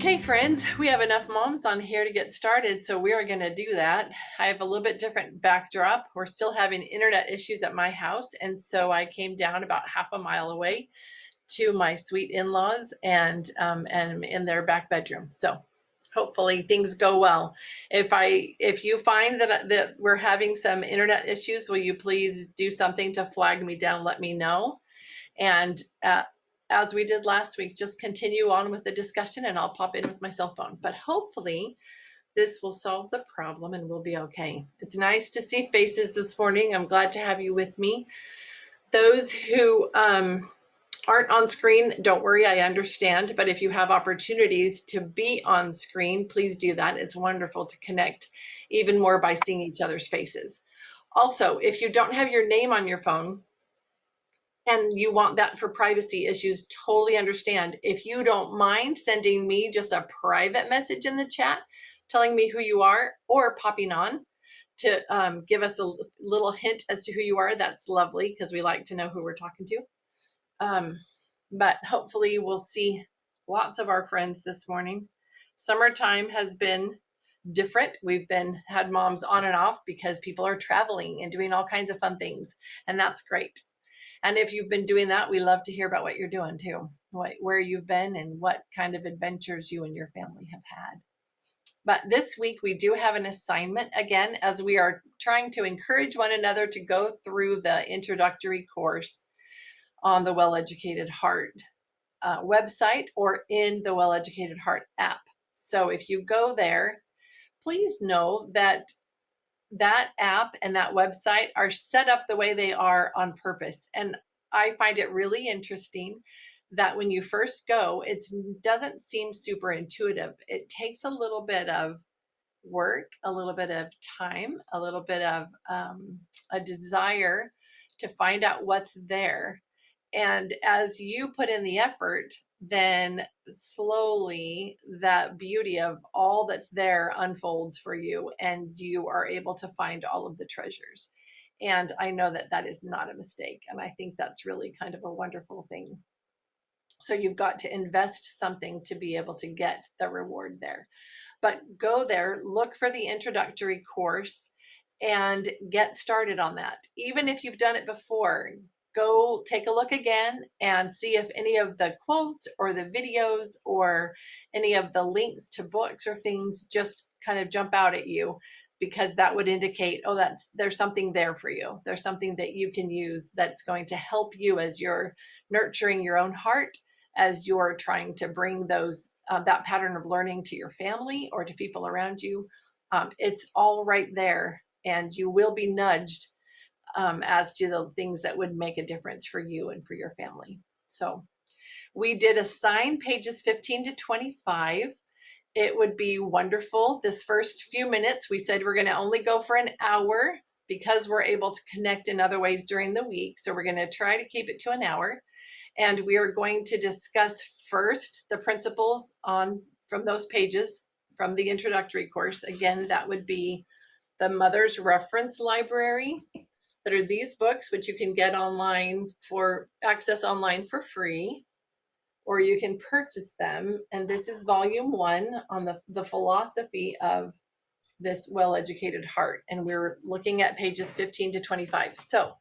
Okay, friends, we have enough moms on here to get started, so we are going to do that. I have a little bit different backdrop. We're still having internet issues at my house, and so I came down about half a mile away to my sweet in-laws and in their back bedroom. So hopefully things go well. If you find that we're having some internet issues, will you please do something to flag me down, let me know. And as we did last week, just continue on with the discussion and I'll pop in with my cell phone. But hopefully this will solve the problem and we'll be okay. It's nice to see faces this morning. I'm glad to have you with me. Those who aren't on screen, don't worry, I understand. But if you have opportunities to be on screen, please do that. It's wonderful to connect even more by seeing each other's faces. Also, if you don't have your name on your phone, and you want that for privacy issues, totally understand. If you don't mind sending me just a private message in the chat, telling me who you are or popping on to give us a little hint as to who you are, that's lovely because we like to know who we're talking to. But hopefully we'll see lots of our friends this morning. Summertime has been different. We've had moms on and off because people are traveling and doing all kinds of fun things, and that's great. And if you've been doing that, we love to hear about what you're doing too, where you've been and what kind of adventures you and your family have had. But this week we do have an assignment again, as we are trying to encourage one another to go through the introductory course on the Well-Educated Heart website or in the Well-Educated Heart app. So if you go there, please know that that app and that website are set up the way they are on purpose. And I find it really interesting that when you first go, it doesn't seem super intuitive. It takes a little bit of work, a little bit of time, a little bit of a desire to find out what's there. And as you put in the effort, then slowly that beauty of all that's there unfolds for you and you are able to find all of the treasures. And I know that that is not a mistake. And I think that's really kind of a wonderful thing. So you've got to invest something to be able to get the reward there. But go there, look for the introductory course and get started on that. Even if you've done it before, go take a look again and see if any of the quotes or the videos or any of the links to books or things just kind of jump out at you, because that would indicate, oh, there's something there for you. There's something that you can use that's going to help you as you're nurturing your own heart, as you're trying to bring that pattern of learning to your family or to people around you. It's all right there, and you will be nudged as to the things that would make a difference for you and for your family. So we did assign pages 15 to 25. It would be wonderful. This first few minutes, we said we're going to only go for an hour because we're able to connect in other ways during the week. So we're going to try to keep it to an hour. And we are going to discuss first the principles from those pages from the introductory course. Again, that would be the Mother's Reference Library. That are these books, which you can get access online for free, or you can purchase them. And this is volume 1 on the philosophy of this well-educated heart. And we're looking at pages 15 to 25. So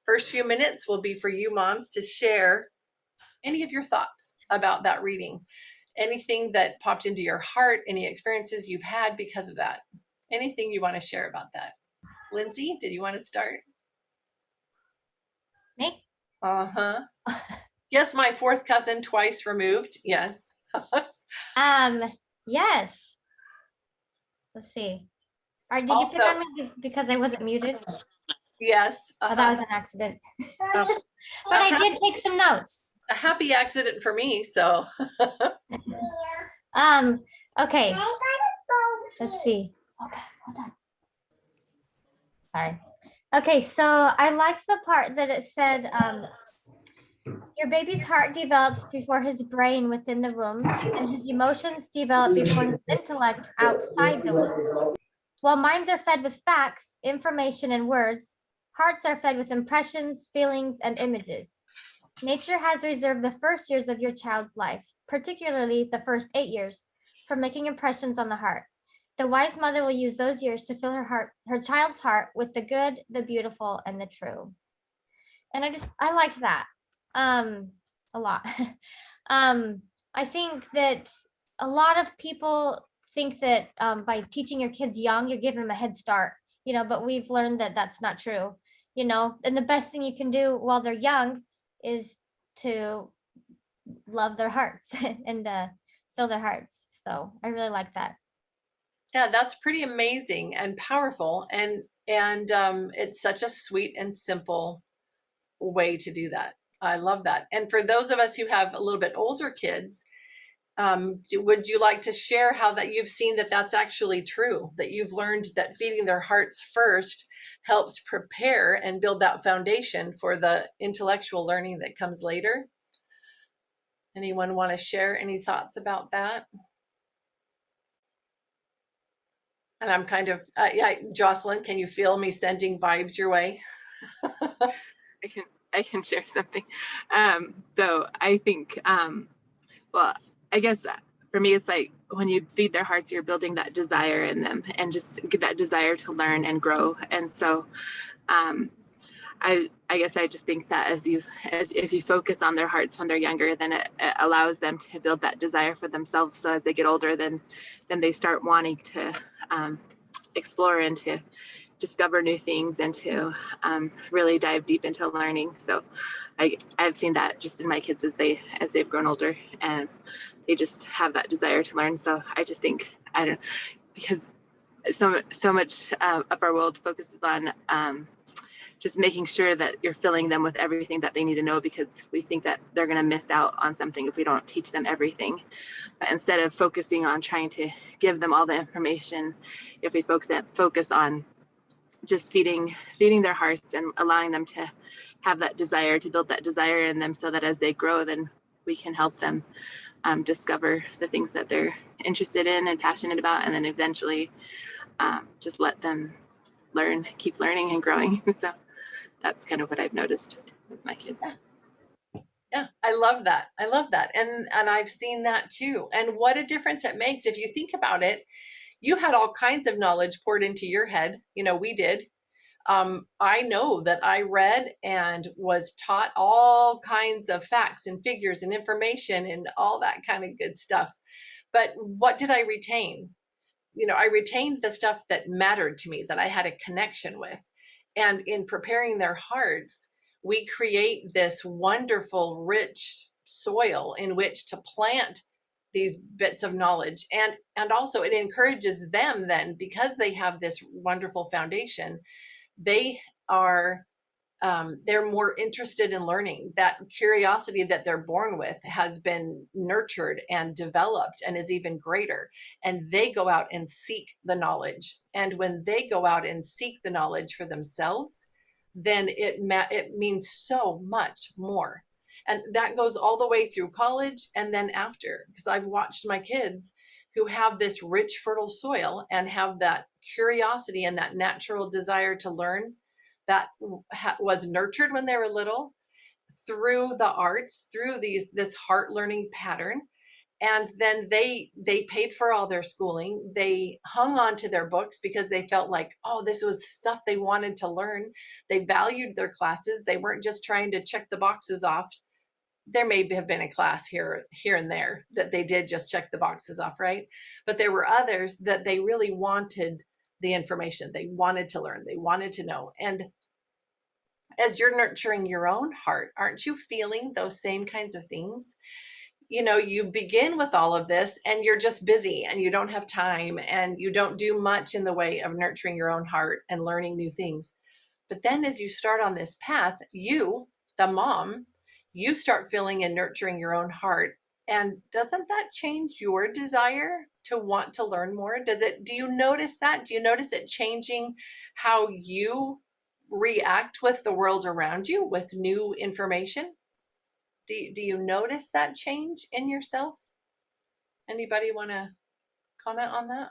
first few minutes will be for you moms to share any of your thoughts about that reading, anything that popped into your heart, any experiences you've had because of that, anything you want to share about that. Lindsay, did you want to start? Me? Uh-huh. Yes, my fourth cousin twice removed. Yes. Yes. Let's see. Did you pick on me because I wasn't muted? Yes. Oh, that was an accident. But I did take some notes. A happy accident for me, so. Okay. Let's see. Okay, hold on. Sorry. Okay, so I liked the part that it said, your baby's heart develops before his brain within the womb, and his emotions develop before his intellect outside the womb. While minds are fed with facts, information, and words, hearts are fed with impressions, feelings, and images. Nature has reserved the first years of your child's life, particularly the first 8 years, from making impressions on the heart. The wise mother will use those years to fill her child's heart with the good, the beautiful, and the true. And I liked that a lot. I think that a lot of people think that by teaching your kids young, you're giving them a head start, but we've learned that that's not true, and the best thing you can do while they're young is to love their hearts and fill their hearts. So I really like that. Yeah, that's pretty amazing and powerful, and it's such a sweet and simple way to do that. I love that. And for those of us who have a little bit older kids, would you like to share how that you've seen that that's actually true, that you've learned that feeding their hearts first helps prepare and build that foundation for the intellectual learning that comes later? Anyone want to share any thoughts about that? And I'm kind of, yeah, Jocelyn, can you feel me sending vibes your way? I can I can share something. So I think, well, I guess for me, it's like when you feed their hearts, you're building that desire in them, and just get that desire to learn and grow. And so, um, I guess I just think that as if you focus on their hearts when they're younger, then it allows them to build that desire for themselves. So as they get older, then they start wanting to explore and to discover new things and to really dive deep into learning. So I've seen that just in my kids as they've grown older, and they just have that desire to learn. So I just think, I don't, because so much of our world focuses on just making sure that you're filling them with everything that they need to know, because we think that they're going to miss out on something if we don't teach them everything. But instead of focusing on trying to give them all the information, if we focus on just feeding their hearts and allowing them to have that desire, to build that desire in them, so that as they grow, then we can help them discover the things that they're interested in and passionate about, and then eventually just let them keep learning and growing. So that's kind of what I've noticed with my kids. Yeah, I love that. I love that. And I've seen that too. And what a difference it makes if you think about it. You had all kinds of knowledge poured into your head. We did. I know that I read and was taught all kinds of facts and figures and information and all that kind of good stuff. But what did I retain? I retained the stuff that mattered to me, that I had a connection with. And in preparing their hearts, we create this wonderful, rich soil in which to plant these bits of knowledge. And also it encourages them then, because they have this wonderful foundation, they are they're more interested in learning. That curiosity that they're born with has been nurtured and developed and is even greater. And they go out and seek the knowledge. And when they go out and seek the knowledge for themselves, then it means so much more. And that goes all the way through college and then after, because I've watched my kids who have this rich, fertile soil and have that curiosity and that natural desire to learn that was nurtured when they were little through the arts, through this heart learning pattern. And then they paid for all their schooling. They hung on to their books because they felt like, oh, this was stuff they wanted to learn. They valued their classes. They weren't just trying to check the boxes off. There may have been a class here and there that they did just check the boxes off, right? But there were others that they really wanted the information. They wanted to learn. They wanted to know. And as you're nurturing your own heart, aren't you feeling those same kinds of things? You begin with all of this and you're just busy and you don't have time and you don't do much in the way of nurturing your own heart and learning new things. But then as you start on this path, you, the mom, you start feeling and nurturing your own heart. And doesn't that change your desire to want to learn more? Do you notice that? Do you notice it changing how you react with the world around you with new information? Do you notice that change in yourself? Anybody want to comment on that?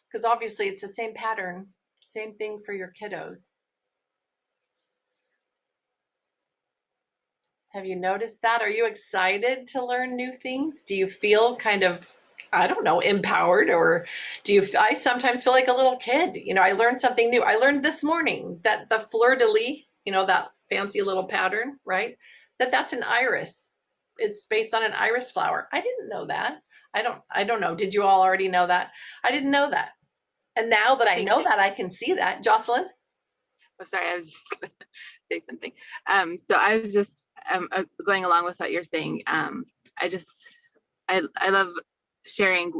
Because obviously it's the same pattern, same thing for your kiddos. Have you noticed that? Are you excited to learn new things? Do you feel kind of, I don't know, empowered, or I sometimes feel like a little kid. I learned something new. I learned this morning that the fleur-de-lis, that fancy little pattern, right? That's an iris. It's based on an iris flower. I didn't know that. I don't know. Did you all already know that? I didn't know that. And now that I know that, I can see that. Jocelyn? Oh, sorry, I was just gonna say something. So I was just going along with what you're saying. I love sharing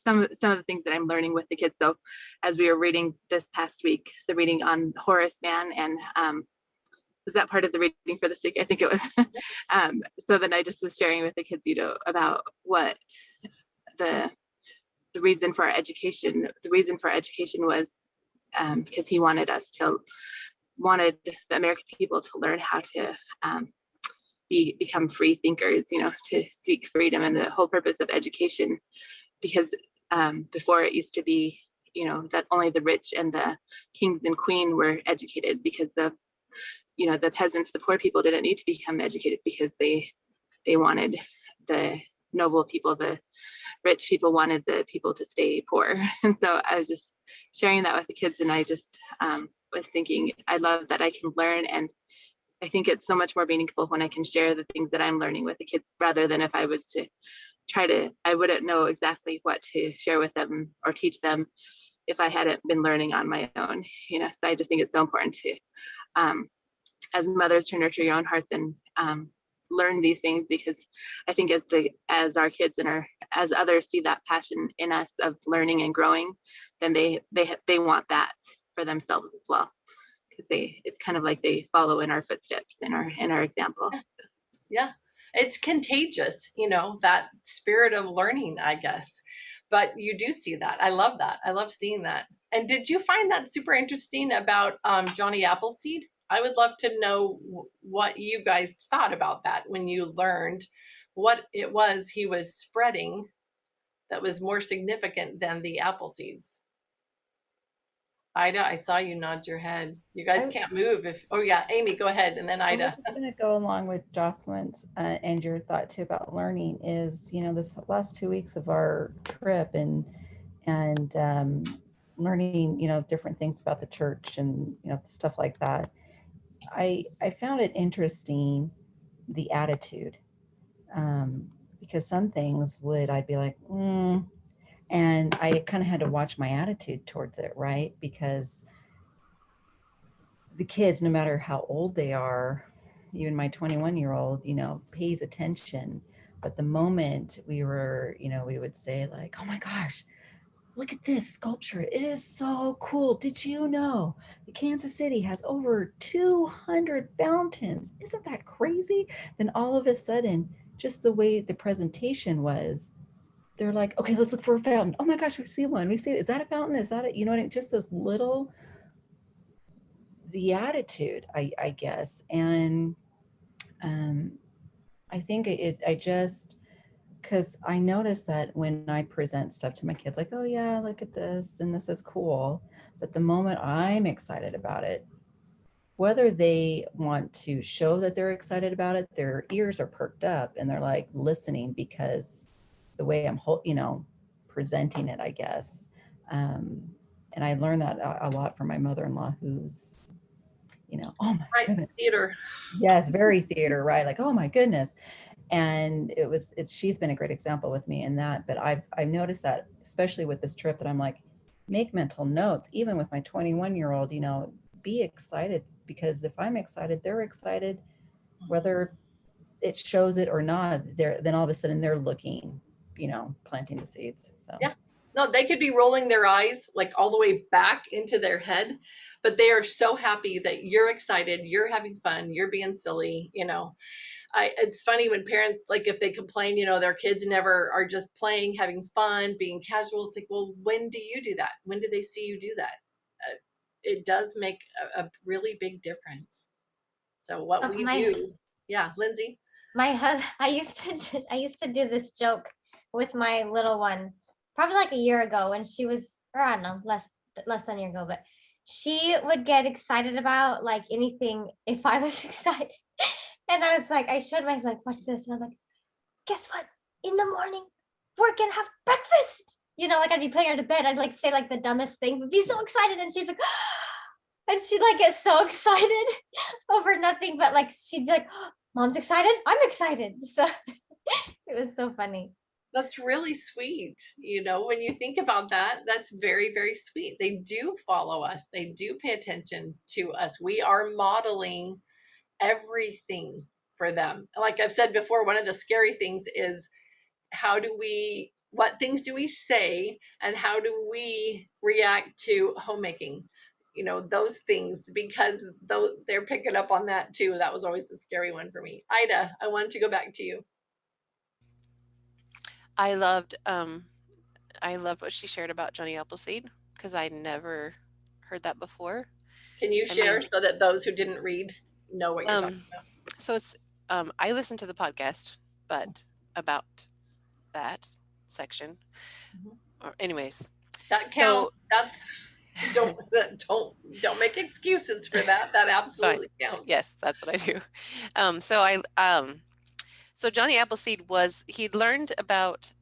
some of the things that I'm learning with the kids. So as we were reading this past week, the reading on Horace Mann, and was that part of the reading for this week? I think it was. So then I just was sharing with the kids, about what the reason for our education. The reason for our education was because he wanted the American people to learn how to become free thinkers, to seek freedom. And the whole purpose of education, because before it used to be, that only the rich and the kings and queen were educated, because the peasants, the poor people, didn't need to become educated, because they wanted the noble people, the rich people wanted the people to stay poor. And so I was just sharing that with the kids, and I just was thinking, I love that I can learn, and I think it's so much more meaningful when I can share the things that I'm learning with the kids, rather than if I was to I wouldn't know exactly what to share with them or teach them if I hadn't been learning on my own. So I just think it's so important to, as mothers, to nurture your own hearts and learn these things, because I think as our kids and as others see that passion in us of learning and growing, then they want that for themselves as well, because it's kind of like they follow in our footsteps, in our example. Yeah, it's contagious, that spirit of learning, I guess. But you do see that. I love that. I love seeing that. And did you find that super interesting about Johnny Appleseed? I would love to know what you guys thought about that when you learned what it was he was spreading that was more significant than the apple seeds. Ida, I saw you nod your head. You guys can't move oh yeah, Amy, go ahead, and then Ida. I'm going to go along with Jocelyn's and your thought too about learning is, this last 2 weeks of our trip and learning, different things about the church and, stuff like that. I found it interesting, the attitude, because some things I'd be like, and I kind of had to watch my attitude towards it, right? Because the kids, no matter how old they are, even my 21-year-old, pays attention. But the moment we were, we would say like, oh my gosh, look at this sculpture. It is so cool. Did you know the Kansas City has over 200 fountains? Isn't that crazy? Then all of a sudden, just the way the presentation was, they're like, okay, let's look for a fountain. Oh my gosh, we see one. Is that a fountain? Is that just those little, the attitude, I guess. And I think because I noticed that when I present stuff to my kids, like, oh yeah, look at this, and this is cool. But the moment I'm excited about it, whether they want to show that they're excited about it, their ears are perked up and they're like listening, because the way I'm, presenting it, I guess. And I learned that a lot from my mother-in-law, who's, oh my goodness. Theater. Yes, very theater, right? Like, oh my goodness. And she's been a great example with me in that. But I've noticed that, especially with this trip, that I'm like, make mental notes, even with my 21-year-old, be excited, because if I'm excited, they're excited, whether it shows it or not. Then all of a sudden they're looking, planting the seeds. So yeah. No, they could be rolling their eyes like all the way back into their head, but they are so happy that you're excited, you're having fun, you're being silly, it's funny when parents, like, if they complain, their kids never are just playing, having fun, being casual. It's like, well, when do you do that? When do they see you do that? It does make a really big difference. So what we do, yeah, Lindsay. My husband, I used to do this joke with my little one, probably like a year ago, when she was, or I don't know, less than a year ago, but she would get excited about like anything if I was excited. And I was like, I showed my like, watch this. And I'm like, guess what? In the morning, we're gonna have breakfast. You know, like I'd be putting her to bed. I'd like say like the dumbest thing, but be so excited. And she'd like, and she'd like get so excited over nothing. But like she'd be like, Mom's excited. I'm excited. So it was so funny. That's really sweet. You know, when you think about that, that's very, very sweet. They do follow us, they do pay attention to us. We are modeling everything for them. Like I've said before, one of the scary things is what things do we say and how do we react to homemaking? You know, those things, because they're picking up on that too. That was always a scary one for me. Ida, I wanted to go back to you. I loved what she shared about Johnny Appleseed because I never heard that before. Can you I share mean, so that those who didn't read know what you're talking about? so it's I listened to the podcast, but about that section. Mhm. Or anyways, That so counts. That's don't make excuses for that. That fine. absolutely counts. Yes, that's what I do. So Johnny Appleseed he'd learned about.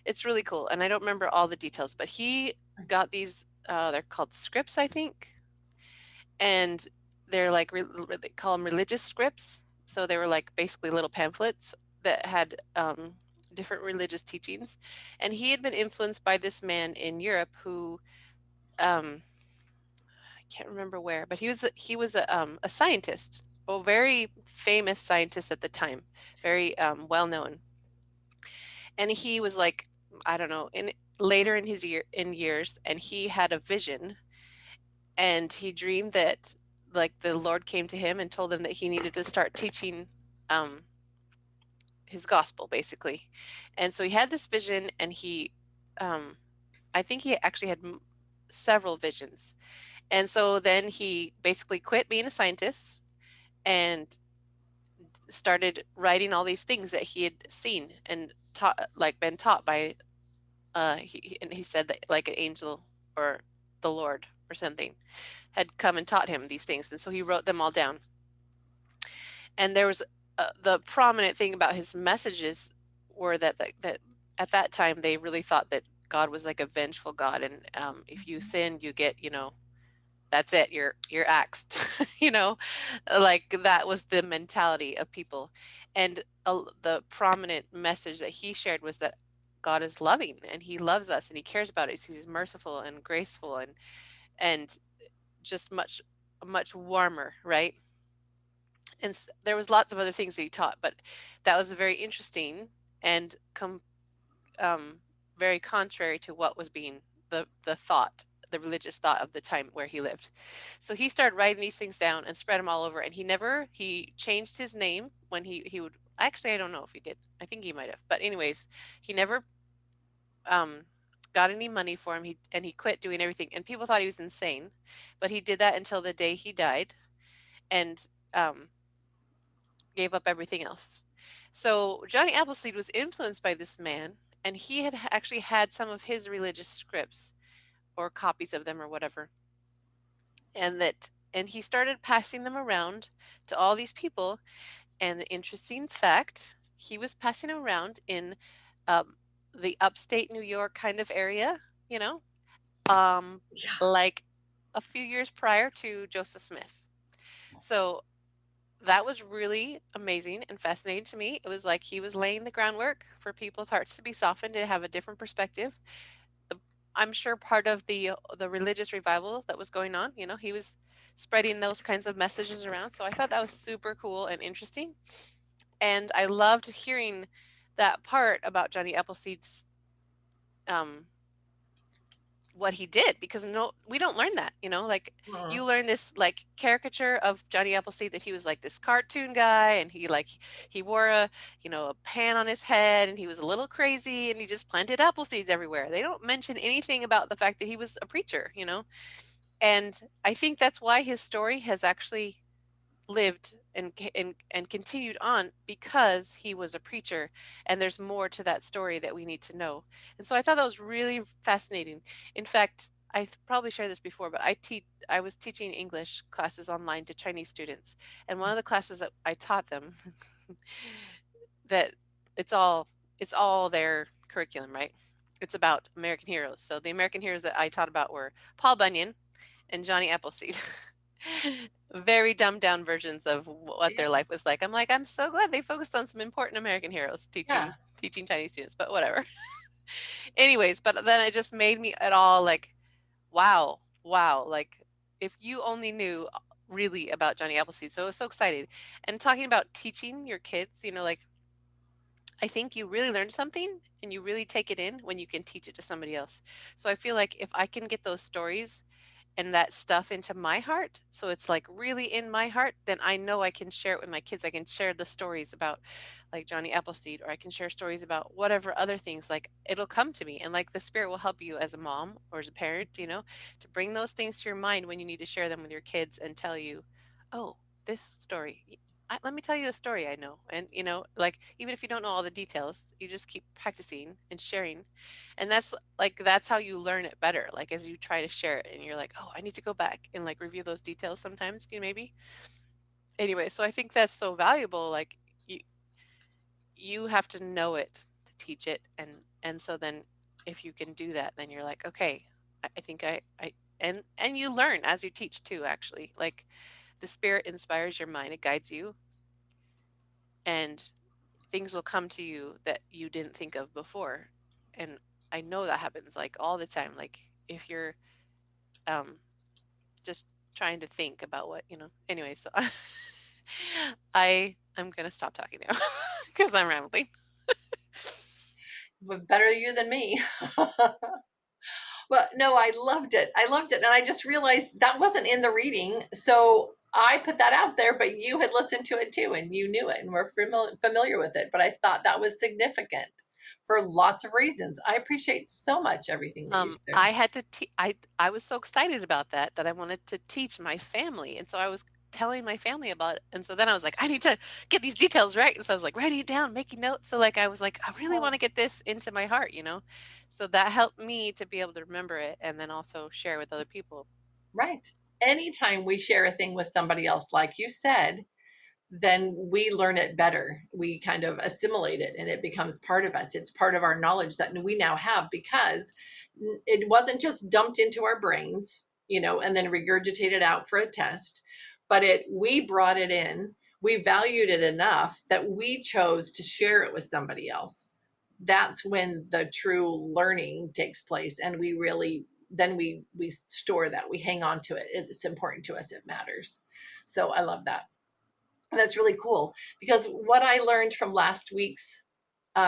It's really cool, and I don't remember all the details, but he got these. They're called scripts, I think, and they're like they call them religious scripts. So they were like basically little pamphlets that had different religious teachings, and he had been influenced by this man in Europe who I can't remember where, but he was a scientist, a very famous scientist at the time, very well known, and he was like, I don't know, later in his years, and he had a vision, and he dreamed that like the Lord came to him and told him that he needed to start teaching his gospel basically. And so he had this vision, and I think he actually had several visions. And so then he basically quit being a scientist and started writing all these things that he had seen and been taught by he said that like an angel or the Lord or something had come and taught him these things, and so he wrote them all down. And there was the prominent thing about his messages were that at that time they really thought that God was like a vengeful God, and if you sin, you get, that's it, you're axed. Like that was the mentality of people. And the prominent message that he shared was that God is loving, and he loves us, and he cares about us. He's merciful and graceful, and just much warmer, right? And there was lots of other things that he taught, but that was very interesting and very contrary to what was being the the religious thought of the time where he lived. So he started writing these things down and spread them all over, and he changed his name when he would, actually I don't know if he did, I think he might have, but anyways, he never got any money for him. He quit doing everything, and people thought he was insane, but he did that until the day he died, and gave up everything else. So Johnny Appleseed was influenced by this man, and he had actually had some of his religious scripts or copies of them or whatever, and he started passing them around to all these people. And the interesting fact, he was passing around in the upstate New York kind of area, Yeah. like a few years prior to Joseph Smith. So that was really amazing and fascinating to me. It was like he was laying the groundwork for people's hearts to be softened, to have a different perspective. I'm sure part of the religious revival that was going on, he was spreading those kinds of messages around. So I thought that was super cool and interesting. And I loved hearing that part about Johnny Appleseed's what he did, because we don't learn that, like you learn this like caricature of Johnny Appleseed, that he was like this cartoon guy, and he wore a a pan on his head, and he was a little crazy, and he just planted apple seeds everywhere. They don't mention anything about the fact that he was a preacher, and I think that's why his story has actually lived and continued on, because he was a preacher, and there's more to that story that we need to know. And so I thought that was really fascinating. In fact, probably shared this before, but I was teaching English classes online to Chinese students, and one of the classes that I taught them that it's all their curriculum, right? It's about American heroes. So the American heroes that I taught about were Paul Bunyan and Johnny Appleseed. Very dumbed down versions of what their life was like. I'm like, I'm so glad they focused on some important American heroes Yeah. teaching Chinese students, but whatever. Anyways, but then it just made me at all like, wow, like if you only knew really about Johnny Appleseed. So I was so excited. And talking about teaching your kids, like I think you really learn something and you really take it in when you can teach it to somebody else. So I feel like if I can get those stories and that stuff into my heart, so it's like really in my heart, then I know I can share it with my kids. I can share the stories about like Johnny Appleseed, or I can share stories about whatever other things. Like it'll come to me, and like the Spirit will help you as a mom or as a parent, to bring those things to your mind when you need to share them with your kids and tell you, oh, this story. Let me tell you a story I know. And, like, even if you don't know all the details, you just keep practicing and sharing. And that's how you learn it better. Like, as you try to share it and you're like, oh, I need to go back and like review those details sometimes, maybe. Anyway, so I think that's so valuable. Like, you have to know it to teach it. And so then if you can do that, then you're like, okay, I think and you learn as you teach too, actually. Like, the Spirit inspires your mind, it guides you, and things will come to you that you didn't think of before. And I know that happens like all the time. Like if you're just trying to think about anyway, so I'm gonna stop talking now because I'm rambling. But better you than me. Well, no, I loved it. I loved it. And I just realized that wasn't in the reading. So I put that out there, but you had listened to it too, and you knew it and were familiar with it. But I thought that was significant for lots of reasons. I appreciate so much everything that you shared. I had to I was so excited about that I wanted to teach my family. And so I was telling my family about it. And so then I was like, I need to get these details right. And so I was like writing it down, making notes. So like I was like, I really want to get this into my heart, So that helped me to be able to remember it and then also share with other people. Right. Anytime we share a thing with somebody else, like you said, then we learn it better. We kind of assimilate it and it becomes part of us. It's part of our knowledge that we now have because it wasn't just dumped into our brains, and then regurgitated out for a test, but we brought it in. We valued it enough that we chose to share it with somebody else. That's when the true learning takes place. And we really, then we store that, we hang on to it. It's important to us. It matters. So I love that. That's really cool because what I learned from last week's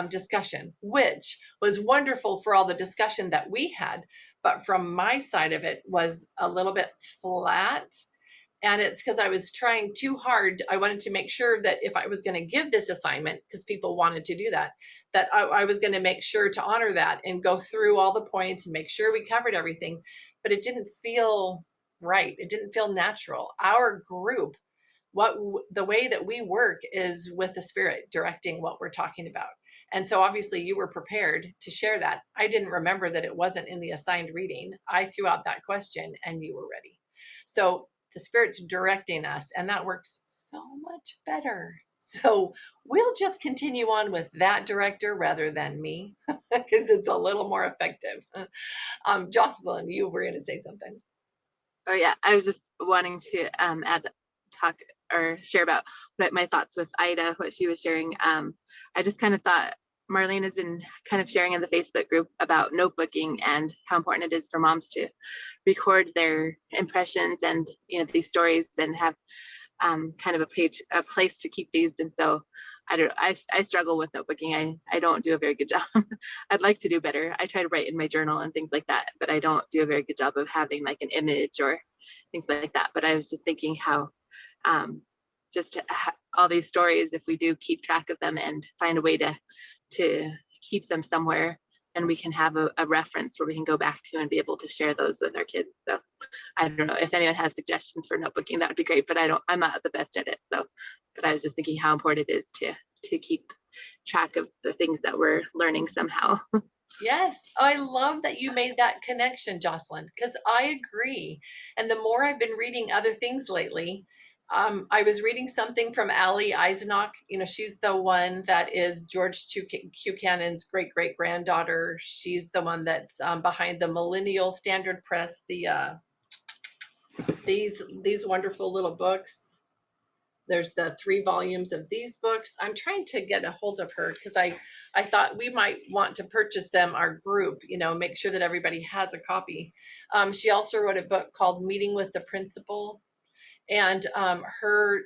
discussion, which was wonderful for all the discussion that we had, but from my side of it was a little bit flat. And it's because I was trying too hard. I wanted to make sure that if I was going to give this assignment, because people wanted to do that, that I was going to make sure to honor that and go through all the points and make sure we covered everything. But it didn't feel right. It didn't feel natural. Our group, the way that we work is with the Spirit directing what we're talking about. And so obviously you were prepared to share that. I didn't remember that it wasn't in the assigned reading. I threw out that question and you were ready. So the Spirit's directing us, and that works so much better. So we'll just continue on with that director rather than me because it's a little more effective. Jocelyn, you were going to say something. Oh yeah, I was just wanting to talk or share about my thoughts with Ida, what she was sharing. I just kind of thought Marlene has been kind of sharing in the Facebook group about notebooking and how important it is for moms to record their impressions and these stories and have kind of a place to keep these. And so I struggle with notebooking. I don't do a very good job. I'd like to do better. I try to write in my journal and things like that, but I don't do a very good job of having like an image or things like that. But I was just thinking how all these stories, if we do keep track of them and find a way to keep them somewhere, then we can have a reference where we can go back to and be able to share those with our kids. So I don't know if anyone has suggestions for notebooking, that would be great, but I'm not the best at it. So, but I was just thinking how important it is to keep track of the things that we're learning somehow. Yes, I love that you made that connection, Jocelyn, because I agree. And the more I've been reading other things lately, I was reading something from Ali Eisenach. You know, she's the one that is George Buchanan's great great granddaughter. She's the one that's behind the Millennial Standard Press, these wonderful little books. There's the 3 volumes of these books. I'm trying to get a hold of her because I thought we might want to purchase them, our group, you know, make sure that everybody has a copy. She also wrote a book called Meeting with the Principal, and her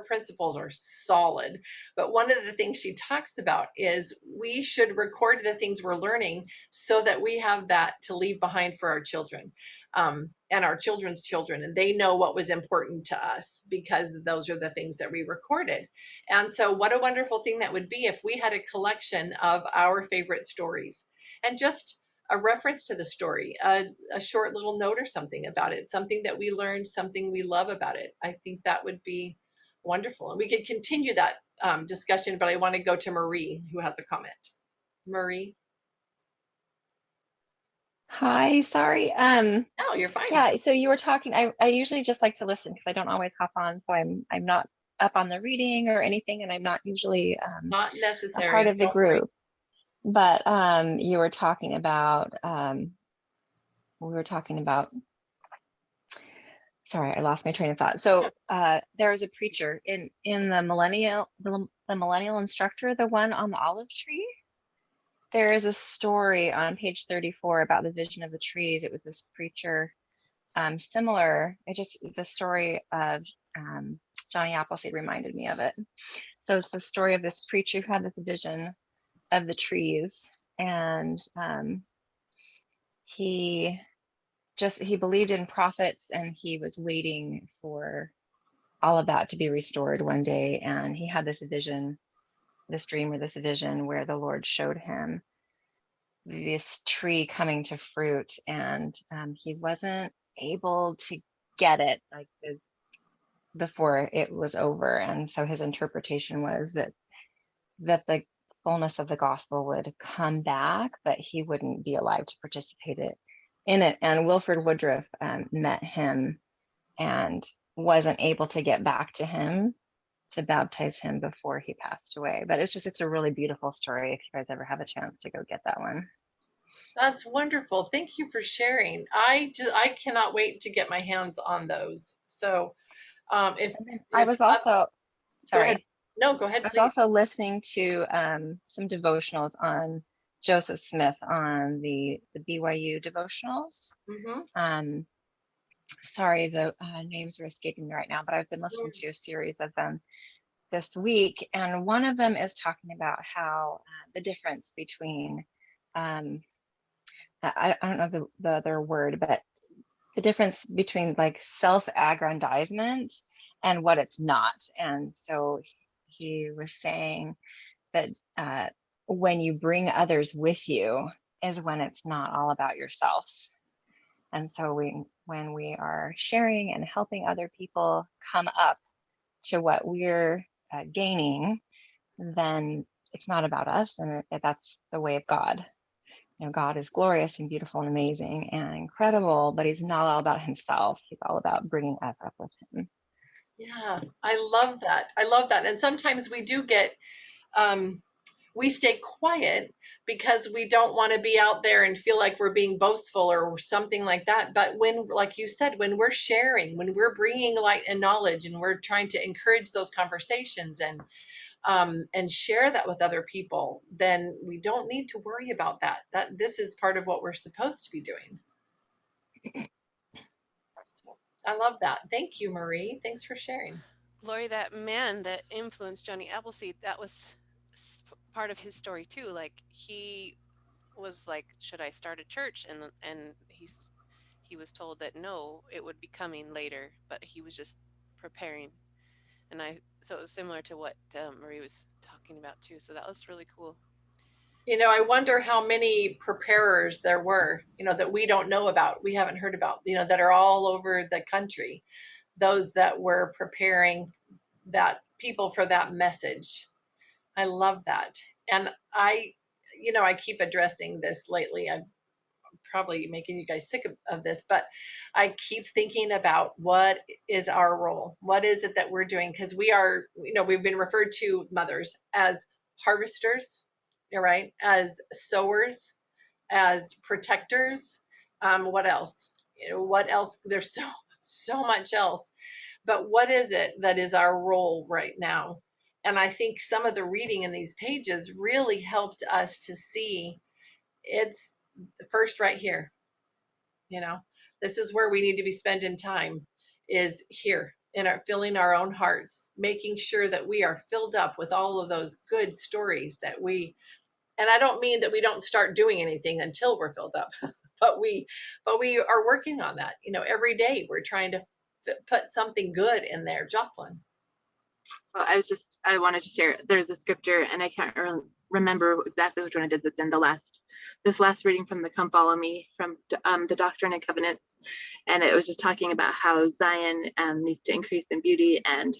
principles are solid. But one of the things she talks about is we should record the things we're learning so that we have that to leave behind for our children, and our children's children. And they know what was important to us because those are the things that we recorded. And so, what a wonderful thing that would be if we had a collection of our favorite stories and just a reference to the story, a short little note or something about it, something that we learned, something we love about it. I think that would be wonderful. And we could continue that discussion, but I want to go to Marie, who has a comment. Marie? Hi, sorry. Oh, you're fine. Yeah, so you were talking, I usually just like to listen because I don't always hop on, so I'm not up on the reading or anything, and I'm not usually Not a necessary. part of the Don't worry. group. But you were talking about we were talking about, sorry, I lost my train of thought. So there was a preacher in the millennial instructor, the one on the olive tree. There is a story on page 34 about the vision of the trees. It was this preacher, similar, the story of Johnny Appleseed reminded me of it. So it's the story of this preacher who had this vision of the trees, and he believed in prophets, and he was waiting for all of that to be restored one day. And he had this vision, this dream or this vision where the Lord showed him this tree coming to fruit, and he wasn't able to get it like before it was over. And so his interpretation was that the fullness of the gospel would come back, but he wouldn't be alive to participate in it. And Wilford Woodruff met him and wasn't able to get back to him to baptize him before he passed away. But it's a really beautiful story if you guys ever have a chance to go get that one. That's wonderful. Thank you for sharing. I cannot wait to get my hands on those. So if I was also, go ahead. sorry. No, go ahead, I was please. also listening to some devotionals on Joseph Smith on the BYU devotionals. Mm-hmm. Sorry, the names are escaping me right now, but I've been listening to a series of them this week, and one of them is talking about how the difference between I don't know the other word, but the difference between like self-aggrandizement and what it's not. And so he was saying that when you bring others with you is when it's not all about yourself. And so when we are sharing and helping other people come up to what we're gaining, then it's not about us, and that's the way of God. You know, God is glorious and beautiful and amazing and incredible, but he's not all about himself. He's all about bringing us up with him. Yeah, I love that. I love that. And sometimes we do get, we stay quiet because we don't want to be out there and feel like we're being boastful or something like that. But when, like you said, when we're sharing, when we're bringing light and knowledge, and we're trying to encourage those conversations and share that with other people, then we don't need to worry about that. That this is part of what we're supposed to be doing. So I love that. Thank you, Marie. Thanks for sharing. Lori, that man that influenced Johnny Appleseed, that was part of his story too. Like he was like, should I start a church? And he was told that no, it would be coming later, but he was just preparing. And so it was similar to what Marie was talking about too. So that was really cool. You know, I wonder how many preparers there were, you know, that we don't know about, we haven't heard about, you know, that are all over the country, those that were preparing that people for that message. I love that. And I keep addressing this lately. I'm probably making you guys sick of this, but I keep thinking about what is our role? What is it that we're doing? Because we are, we've been referred to, mothers, as harvesters, right? As sowers, as protectors. What else? What else? There's so much else. But what is it that is our role right now? And I think some of the reading in these pages really helped us to see it's first right here. This is where we need to be spending time, is here in our filling our own hearts, making sure that we are filled up with all of those good stories that and I don't mean that we don't start doing anything until we're filled up, but we are working on that. Every day we're trying to put something good in there. Jocelyn. Well, I wanted to share, there's a scripture, and I can't remember exactly which one it is. It's in this last reading from the Come Follow Me from the Doctrine and Covenants. And it was just talking about how Zion needs to increase in beauty and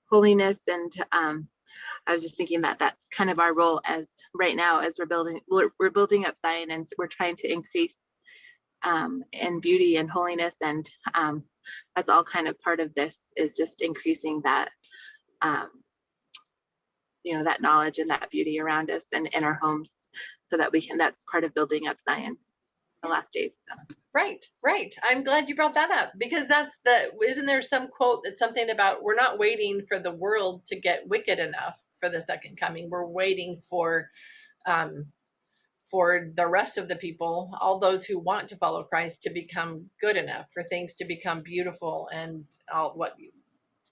holiness. And I was just thinking that that's kind of our role as right now, as we're building up Zion, and we're trying to increase in beauty and holiness. And that's all kind of part of this, is just increasing that that knowledge and that beauty around us and in our homes, so that that's part of building up Zion in the last days. So. Right. I'm glad you brought that up, because isn't there some quote that's something about, we're not waiting for the world to get wicked enough for the second coming. We're waiting for the rest of the people, all those who want to follow Christ, to become good enough, for things to become beautiful, and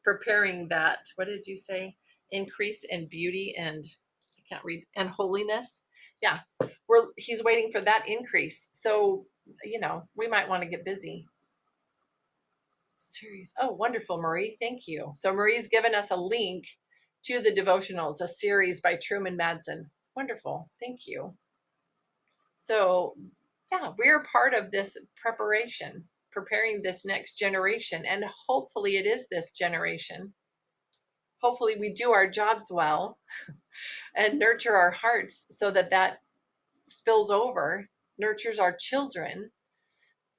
preparing that, what did you say? Increase in beauty and, I can't read, and holiness. Yeah, he's waiting for that increase. So, we might want to get busy. Series. Oh, wonderful, Marie. Thank you. So Marie's given us a link to the devotionals, a series by Truman Madsen. Wonderful. Thank you. So, yeah, we're part of this preparation, preparing this next generation. And hopefully it is this generation. Hopefully we do our jobs well and nurture our hearts so that spills over, nurtures our children,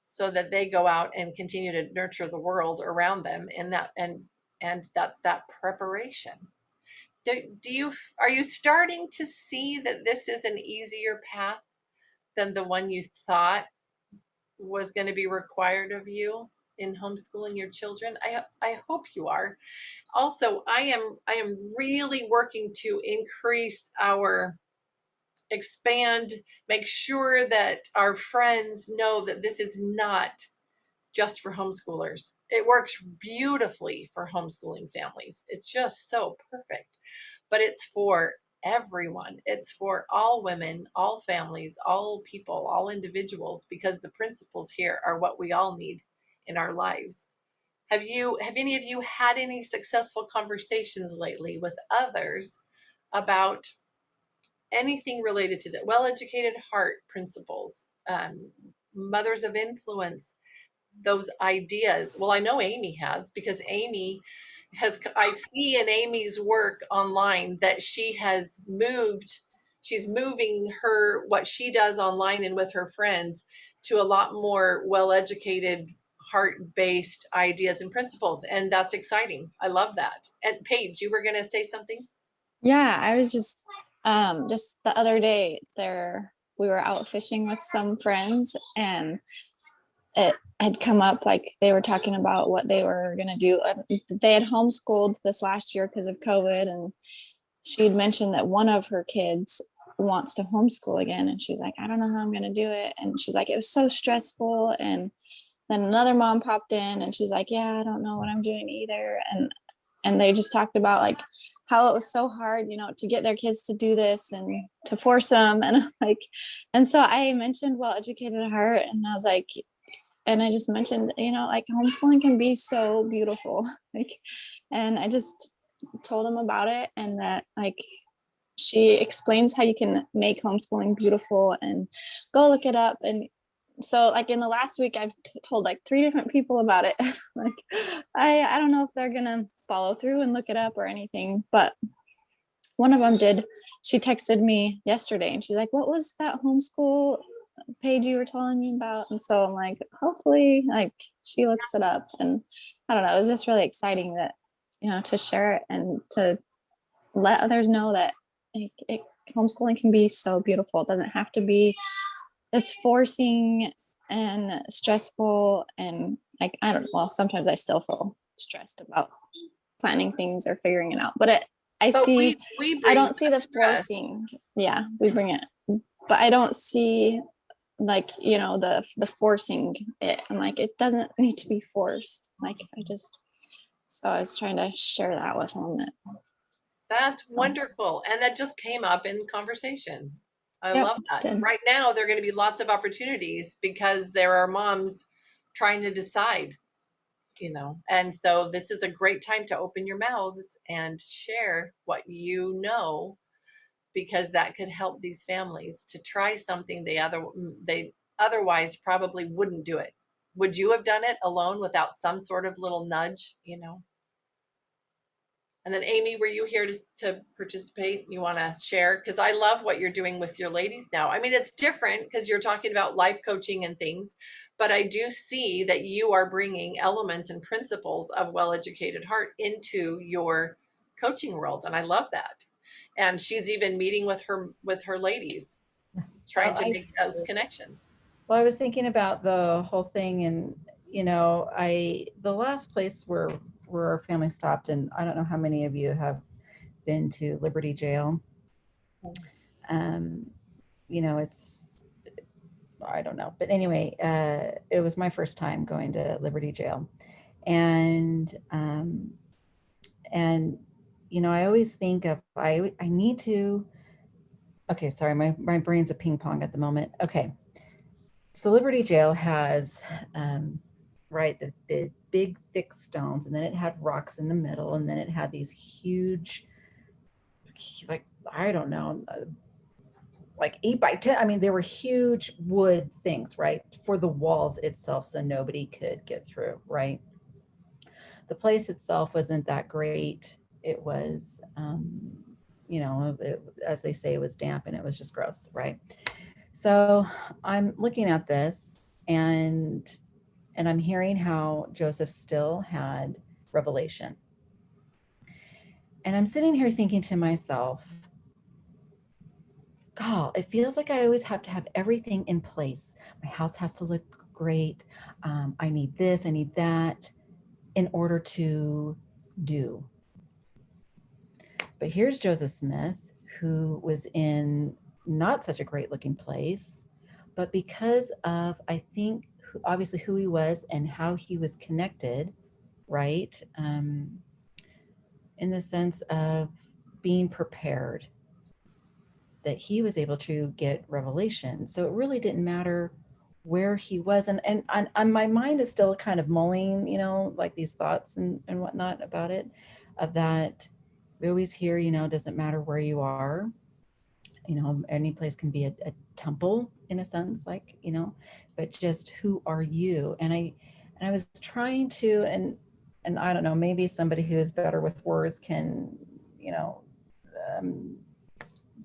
so that they go out and continue to nurture the world around them. And that's that preparation. Are you starting to see that this is an easier path than the one you thought was going to be required of you in homeschooling your children? I hope you are. Also, I am really working to expand, make sure that our friends know that this is not just for homeschoolers. It works beautifully for homeschooling families. It's just so perfect, but it's for everyone. It's for all women, all families, all people, all individuals, because the principles here are what we all need in our lives. Have any of you had any successful conversations lately with others about anything related to the well-educated heart principles, mothers of influence, those ideas? Well, I know Amy has, because I see in Amy's work online that she's moving what she does online and with her friends to a lot more well-educated, heart-based ideas and principles. And that's exciting. I love that. And Paige, you were going to say something? Yeah, I was just the other day we were out fishing with some friends, and it had come up, like they were talking about what they were going to do. They had homeschooled this last year because of COVID, and she'd mentioned that one of her kids wants to homeschool again, and she's like, I don't know how I'm going to do it. And she's like, it was so stressful. And then another mom popped in, and she's like, yeah, I don't know what I'm doing either. And they just talked about like how it was so hard, to get their kids to do this and to force them. And so I mentioned well-educated heart, and I was like, and I just mentioned, like homeschooling can be so beautiful. And I just told them about it, and that she explains how you can make homeschooling beautiful, and go look it up. And so in the last week, I've told 3 different people about it. I don't know if they're going to follow through and look it up or anything, but one of them did. She texted me yesterday and she's like, what was that homeschool page you were telling me about? And so I'm like, hopefully like she looks it up. And I don't know, it was just really exciting that, you know, to share it and to let others know that homeschooling can be so beautiful. It doesn't have to be this forcing and stressful. And like, I don't, well, sometimes I still feel stressed about planning things or figuring it out, but I But see, we I bring don't see the stress. forcing. Yeah, we bring it, but I don't see like, you know, the forcing it. I'm like, it doesn't need to be forced. Like so I was trying to share that with them. That's wonderful. And that just came up in conversation. I Yep, love that. did. Right now, there are going to be lots of opportunities because there are moms trying to decide, you know. And so this is a great time to open your mouths and share what you know, because that could help these families to try something they otherwise probably wouldn't do it. Would you have done it alone without some sort of little nudge, you know? And then Amy, were you here to participate? You want to share? Because I love what you're doing with your ladies now. I mean, it's different because you're talking about life coaching and things, but I do see that you are bringing elements and principles of well-educated heart into your coaching world. And I love that. And she's even meeting with her ladies, trying Well, to make those connections. I was thinking about the whole thing, and you know, the last place where our family stopped, and I don't know how many of you have been to Liberty Jail. You know, I don't know, but anyway, it was my first time going to Liberty Jail, and you know, I always think of I need to. Okay, sorry, my brain's a ping pong at the moment. Okay. So Liberty Jail has, right, the big thick stones, and then it had rocks in the middle, and then it had these huge, like, I don't know, like 8 by 10. I mean, they were huge wood things, right, for the walls itself, so nobody could get through, right? The place itself wasn't that great. It was, you know, as they say, it was damp and it was just gross, right? So I'm looking at this, and I'm hearing how Joseph still had revelation. And I'm sitting here thinking to myself, God, it feels like I always have to have everything in place. My house has to look great. I need this, I need that in order to do. But here's Joseph Smith, who was in not such a great looking place, but because of, I think, obviously who he was and how he was connected, right? In the sense of being prepared, that he was able to get revelation. So it really didn't matter where he was. And my mind is still kind of mulling, you know, like these thoughts and whatnot about it, of that we always hear, you know, doesn't matter where you are, you know, any place can be a temple in a sense, like, you know, but just who are you? And I was trying to, and I don't know, maybe somebody who is better with words can, you know,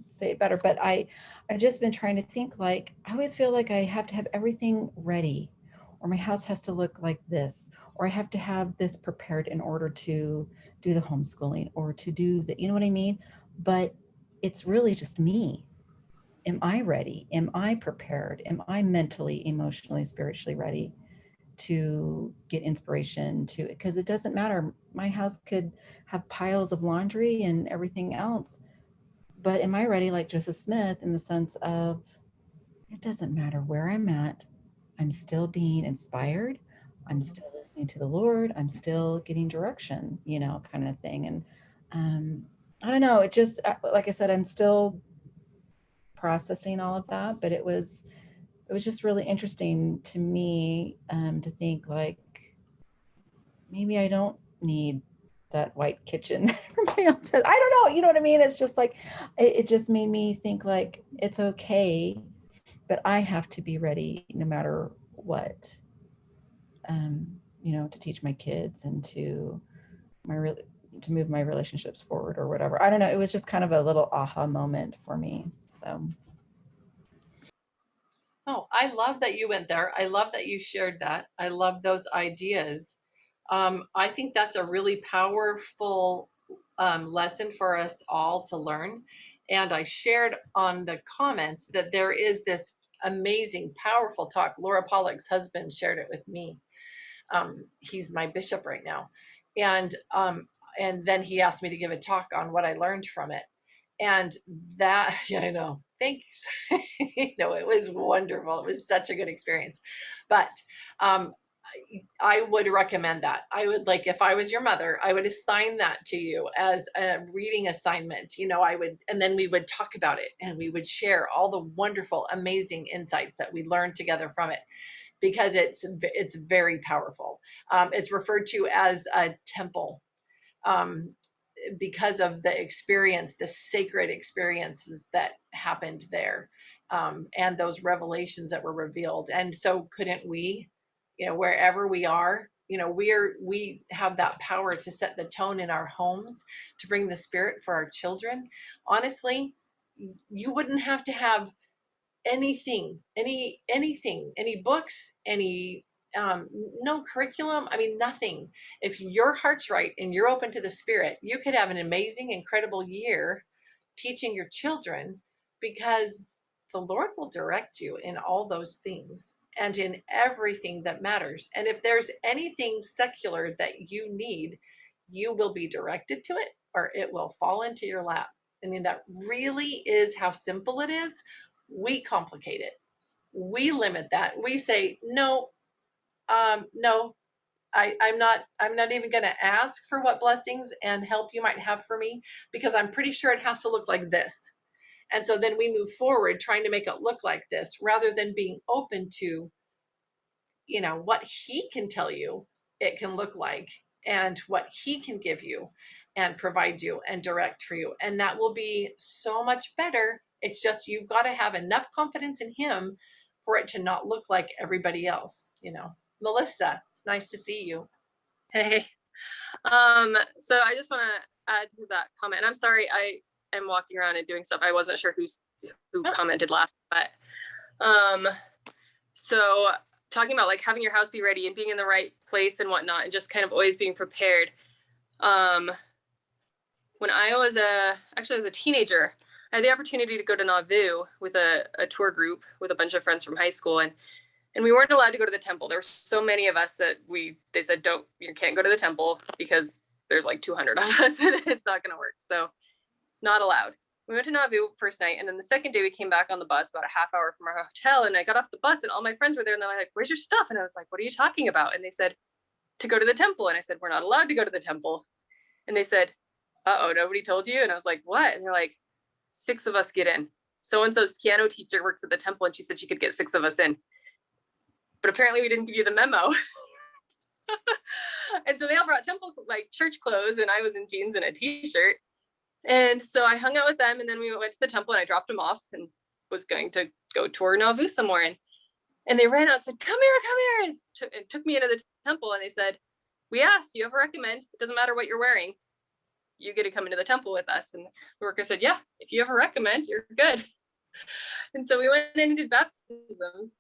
say it better, but I've just been trying to think, like, I always feel like I have to have everything ready, or my house has to look like this, or I have to have this prepared in order to do the homeschooling or to do the, you know what I mean? But it's really just me. Am I ready? Am I prepared? Am I mentally, emotionally, spiritually ready to get inspiration to, because it doesn't matter. My house could have piles of laundry and everything else, but am I ready, like Joseph Smith, in the sense of, it doesn't matter where I'm at, I'm still being inspired, I'm still listening to the Lord, I'm still getting direction, you know, kind of thing. And I don't know, it just, like I said, I'm still processing all of that, but it was just really interesting to me, to think, like, maybe I don't need that white kitchen that everybody else has. I don't know, you know what I mean? It's just like, it just made me think, like, it's okay, but I have to be ready no matter what, you know, to teach my kids and to move my relationships forward or whatever. I don't know. It was just kind of a little aha moment for me. So. Oh, I love that you went there. I love that you shared that. I love those ideas. I think that's a really powerful lesson for us all to learn. And I shared on the comments that there is this amazing, powerful talk. Laura Pollock's husband shared it with me. He's my bishop right now. And then he asked me to give a talk on what I learned from it. And that, yeah, I know. Thanks. It was wonderful. It was such a good experience. But I would recommend that. I would, like, if I was your mother, I would assign that to you as a reading assignment. I would, and then we would talk about it and we would share all the wonderful, amazing insights that we learned together from it, because it's very powerful. It's referred to as a temple. Because of the experience, the sacred experiences that happened there, and those revelations that were revealed. And so couldn't we, wherever we are, we have that power to set the tone in our homes, to bring the spirit for our children. Honestly, you wouldn't have to have anything, any books, any no curriculum. I mean, nothing. If your heart's right and you're open to the spirit, you could have an amazing, incredible year teaching your children, because the Lord will direct you in all those things and in everything that matters. And if there's anything secular that you need, you will be directed to it, or it will fall into your lap. I mean, that really is how simple it is. We complicate it. We limit that. We say, no, no, I'm not even going to ask for what blessings and help you might have for me, because I'm pretty sure it has to look like this. And so then we move forward trying to make it look like this, rather than being open to, what he can tell you it can look like, and what he can give you and provide you and direct for you. And that will be so much better. It's just, you've got to have enough confidence in him for it to not look like everybody else. Melissa, it's nice to see you. Hey. So I just want to add to that comment. I'm sorry, I am walking around and doing stuff. I wasn't sure who commented last, but so talking about like having your house be ready and being in the right place and whatnot, and just kind of always being prepared. When I was as a teenager, I had the opportunity to go to Nauvoo with a tour group with a bunch of friends from high school, and we weren't allowed to go to the temple. There were so many of us that they said, you can't go to the temple because there's like 200 of us and it's not going to work. So not allowed. We went to Nauvoo first night, and then the second day we came back on the bus about a half hour from our hotel, and I got off the bus and all my friends were there, and they're like, "Where's your stuff?" And I was like, "What are you talking about?" And they said, "To go to the temple." And I said, "We're not allowed to go to the temple." And they said, "Uh-oh, nobody told you?" And I was like, "What?" And they're like, 6 of us get in. So-and-so's piano teacher works at the temple, and she said she could get 6 of us in. But apparently we didn't give you the memo. And so they all brought church clothes, and I was in jeans and a t-shirt. And so I hung out with them, and then we went to the temple, and I dropped them off and was going to go tour Nauvoo somewhere. And they ran out and said, come here, and took me into the temple. And they said, "We asked, you have a recommend? It doesn't matter what you're wearing. You get to come into the temple with us." And the worker said, "Yeah, if you have a recommend, you're good." And so we went in and did baptisms.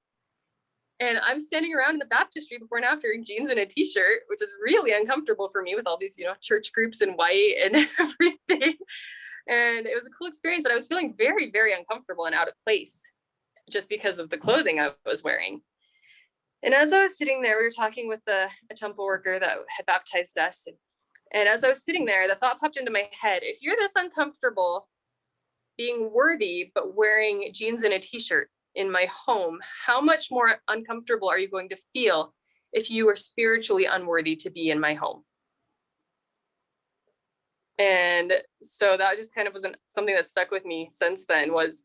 And I'm standing around in the baptistry before and after in jeans and a t-shirt, which is really uncomfortable for me with all these, church groups in white and everything. And it was a cool experience, but I was feeling very, very uncomfortable and out of place just because of the clothing I was wearing. And as I was sitting there, we were talking with a temple worker that had baptized us. And as I was sitting there, the thought popped into my head, if you're this uncomfortable being worthy, but wearing jeans and a t-shirt in my home, how much more uncomfortable are you going to feel if you are spiritually unworthy to be in my home? And so that just kind of was something that stuck with me since then, was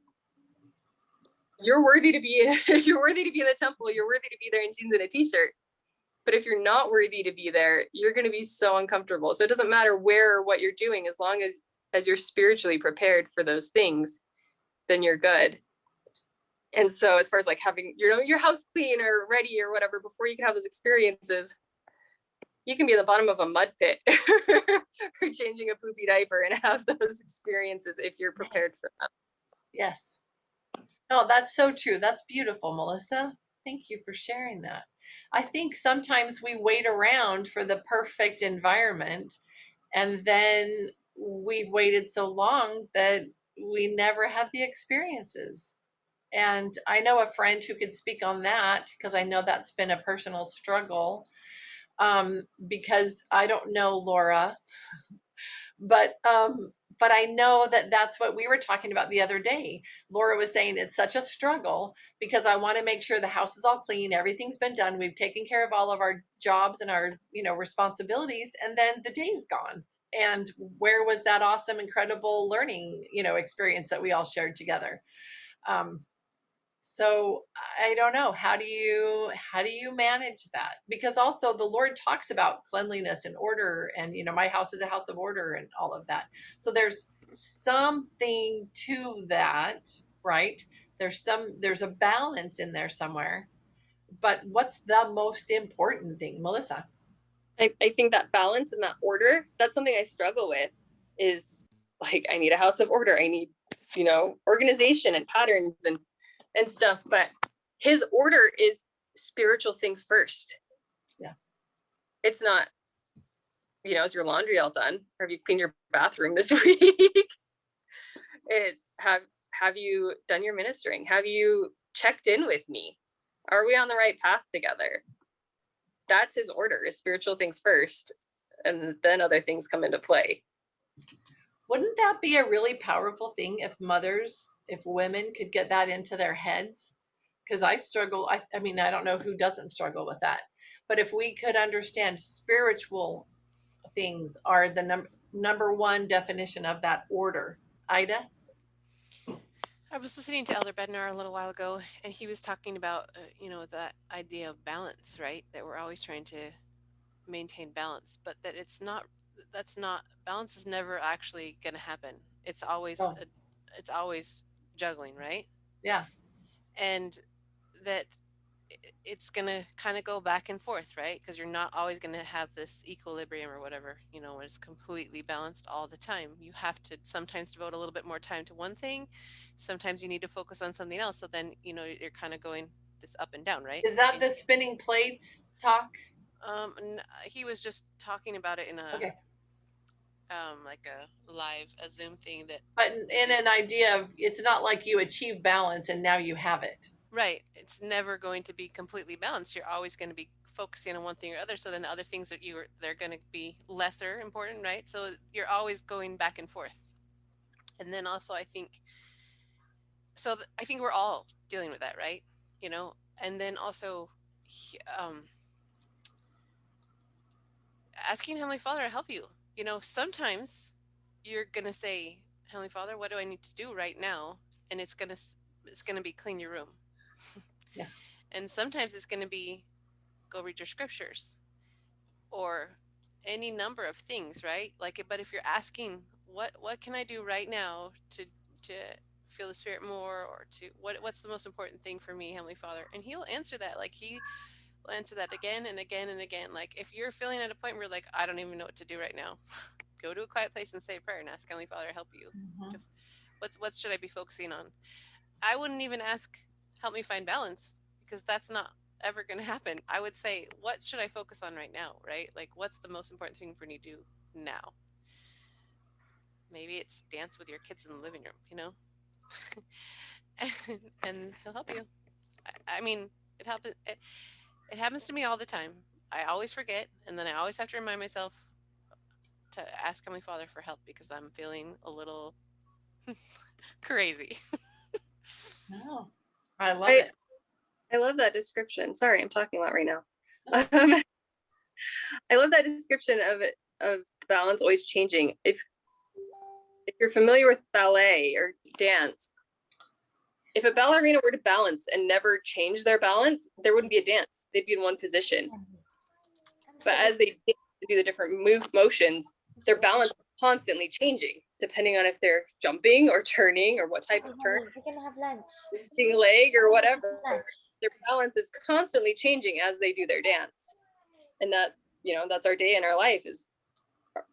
you're worthy to be if you're worthy to be in the temple, you're worthy to be there in jeans and a t-shirt. But if you're not worthy to be there, you're going to be so uncomfortable. So it doesn't matter where or what you're doing, as long as you're spiritually prepared for those things, then you're good. And so as far as like having, your house clean or ready or whatever before you can have those experiences, you can be in the bottom of a mud pit or changing a poopy diaper and have those experiences if you're prepared for them. Yes. Oh, that's so true. That's beautiful, Melissa. Thank you for sharing that. I think sometimes we wait around for the perfect environment, and then we've waited so long that we never had the experiences. And I know a friend who could speak on that because I know that's been a personal struggle. Because I don't know Laura, but I know that that's what we were talking about the other day. Laura was saying it's such a struggle because I want to make sure the house is all clean, everything's been done, we've taken care of all of our jobs and our, responsibilities, and then the day's gone. And where was that awesome, incredible learning, experience that we all shared together? So I don't know, how do you manage that? Because also the Lord talks about cleanliness and order, and my house is a house of order and all of that. So there's something to that, right? There's a balance in there somewhere. But what's the most important thing, Melissa? I think that balance and that order, that's something I struggle with, is like, I need a house of order. I need, organization and patterns and stuff, but his order is spiritual things first. Yeah. It's not, is your laundry all done? Or have you cleaned your bathroom this week? It's have you done your ministering? Have you checked in with me? Are we on the right path together? That's his order, is spiritual things first, and then other things come into play. Wouldn't that be a really powerful thing if women could get that into their heads? Because I struggle. I mean, I don't know who doesn't struggle with that. But if we could understand spiritual things are the number one definition of that order. Ida? I was listening to Elder Bednar a little while ago, and he was talking about, that idea of balance, right? That we're always trying to maintain balance, but that balance is never actually going to happen. It's always, Oh. It's always juggling, right? Yeah. And that it's going to kind of go back and forth, right? Because you're not always going to have this equilibrium or whatever, when it's completely balanced all the time. You have to sometimes devote a little bit more time to one thing. Sometimes you need to focus on something else. So then, you're kind of going this up and down, right? Is that the spinning plates talk? He was just talking about it in a, okay. Like a Zoom thing that. But in an idea of, it's not like you achieve balance and now you have it. Right. It's never going to be completely balanced. You're always going to be focusing on one thing or other. So then the other things that they're going to be lesser important, right? So you're always going back and forth. And then also I think we're all dealing with that, right? And then also asking Heavenly Father to help you. Sometimes you're going to say, Heavenly Father, what do I need to do right now? And it's going to be clean your room. Yeah. And sometimes it's going to be go read your scriptures or any number of things, right? But if you're asking what can I do right now to feel the Spirit more, or to what's the most important thing for me, Heavenly Father, and he'll answer that. He will answer that again and again and again. If you're feeling at a point where I don't even know what to do right now, go to a quiet place and say a prayer and ask Heavenly Father to help you. Mm-hmm. What should I be focusing on? I wouldn't even ask, help me find balance, because that's not ever going to happen. I would say, what should I focus on right now, right? What's the most important thing for me to do now? Maybe it's dance with your kids in the living room, and he'll help you. I mean, it happens. It happens to me all the time. I always forget, and then I always have to remind myself to ask Heavenly Father for help because I'm feeling a little crazy. No, I love it. I love that description. Sorry, I'm talking a lot right now. I love that description of balance always changing. If you're familiar with ballet or dance, if a ballerina were to balance and never change their balance, there wouldn't be a dance. They'd be in one position. But as they do the different motions, their balance is constantly changing, depending on if they're jumping or turning or what type of turn. We can have lunch. Lifting a leg or whatever. Their balance is constantly changing as they do their dance. And that, that's our day in our life is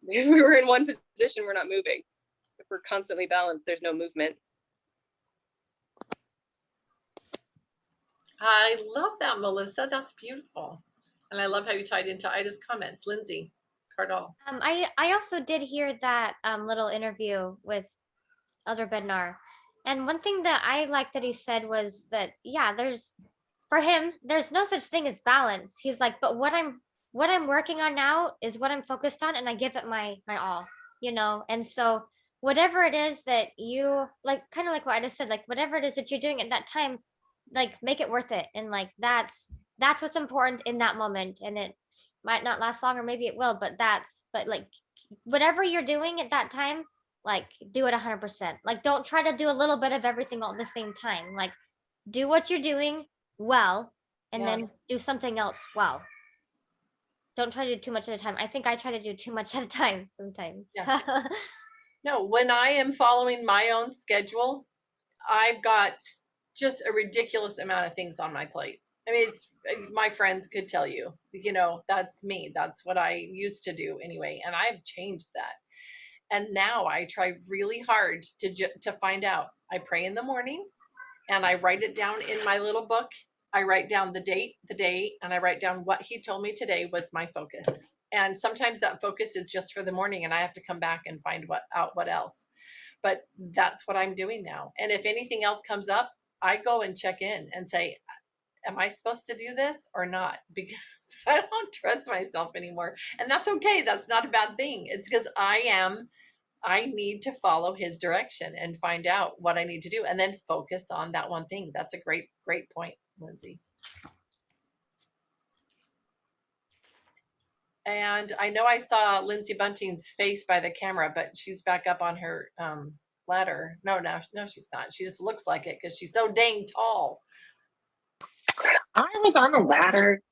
if we were in one position, we're not moving. If we're constantly balanced, there's no movement. I love that, Melissa. That's beautiful. And I love how you tied into Ida's comments. Lindsay Cardall. I also did hear that little interview with Elder Bednar, and one thing that I liked that he said was that for him there's no such thing as balance. He's like, but what I'm working on now is what I'm focused on, and I give it my all, and so whatever it is that you like, kind of like what I just said, like whatever it is that you're doing at that time, like make it worth it, and like that's what's important in that moment, and it might not last long, or maybe it will, but like whatever you're doing at that time, like do it 100%. Like don't try to do a little bit of everything all at the same time. Like do what you're doing well, and then do something else well. Don't try to do too much at a time. I think I try to do too much at a time sometimes. Yeah. No, when I am following my own schedule, I've got just a ridiculous amount of things on my plate. I mean, my friends could tell you, that's me. That's what I used to do anyway. And I've changed that. And now I try really hard to find out. I pray in the morning and I write it down in my little book. I write down the date, the day, and I write down what he told me today was my focus. And sometimes that focus is just for the morning and I have to come back and find what else. But that's what I'm doing now. And if anything else comes up, I go and check in and say, am I supposed to do this or not? Because I don't trust myself anymore. And that's okay. That's not a bad thing. It's because I need to follow his direction and find out what I need to do and then focus on that one thing. That's a great, great point, Lindsay. And I know I saw Lindsay Bunting's face by the camera, but she's back up on her ladder. No, she's not. She just looks like it because she's so dang tall. I was on the ladder.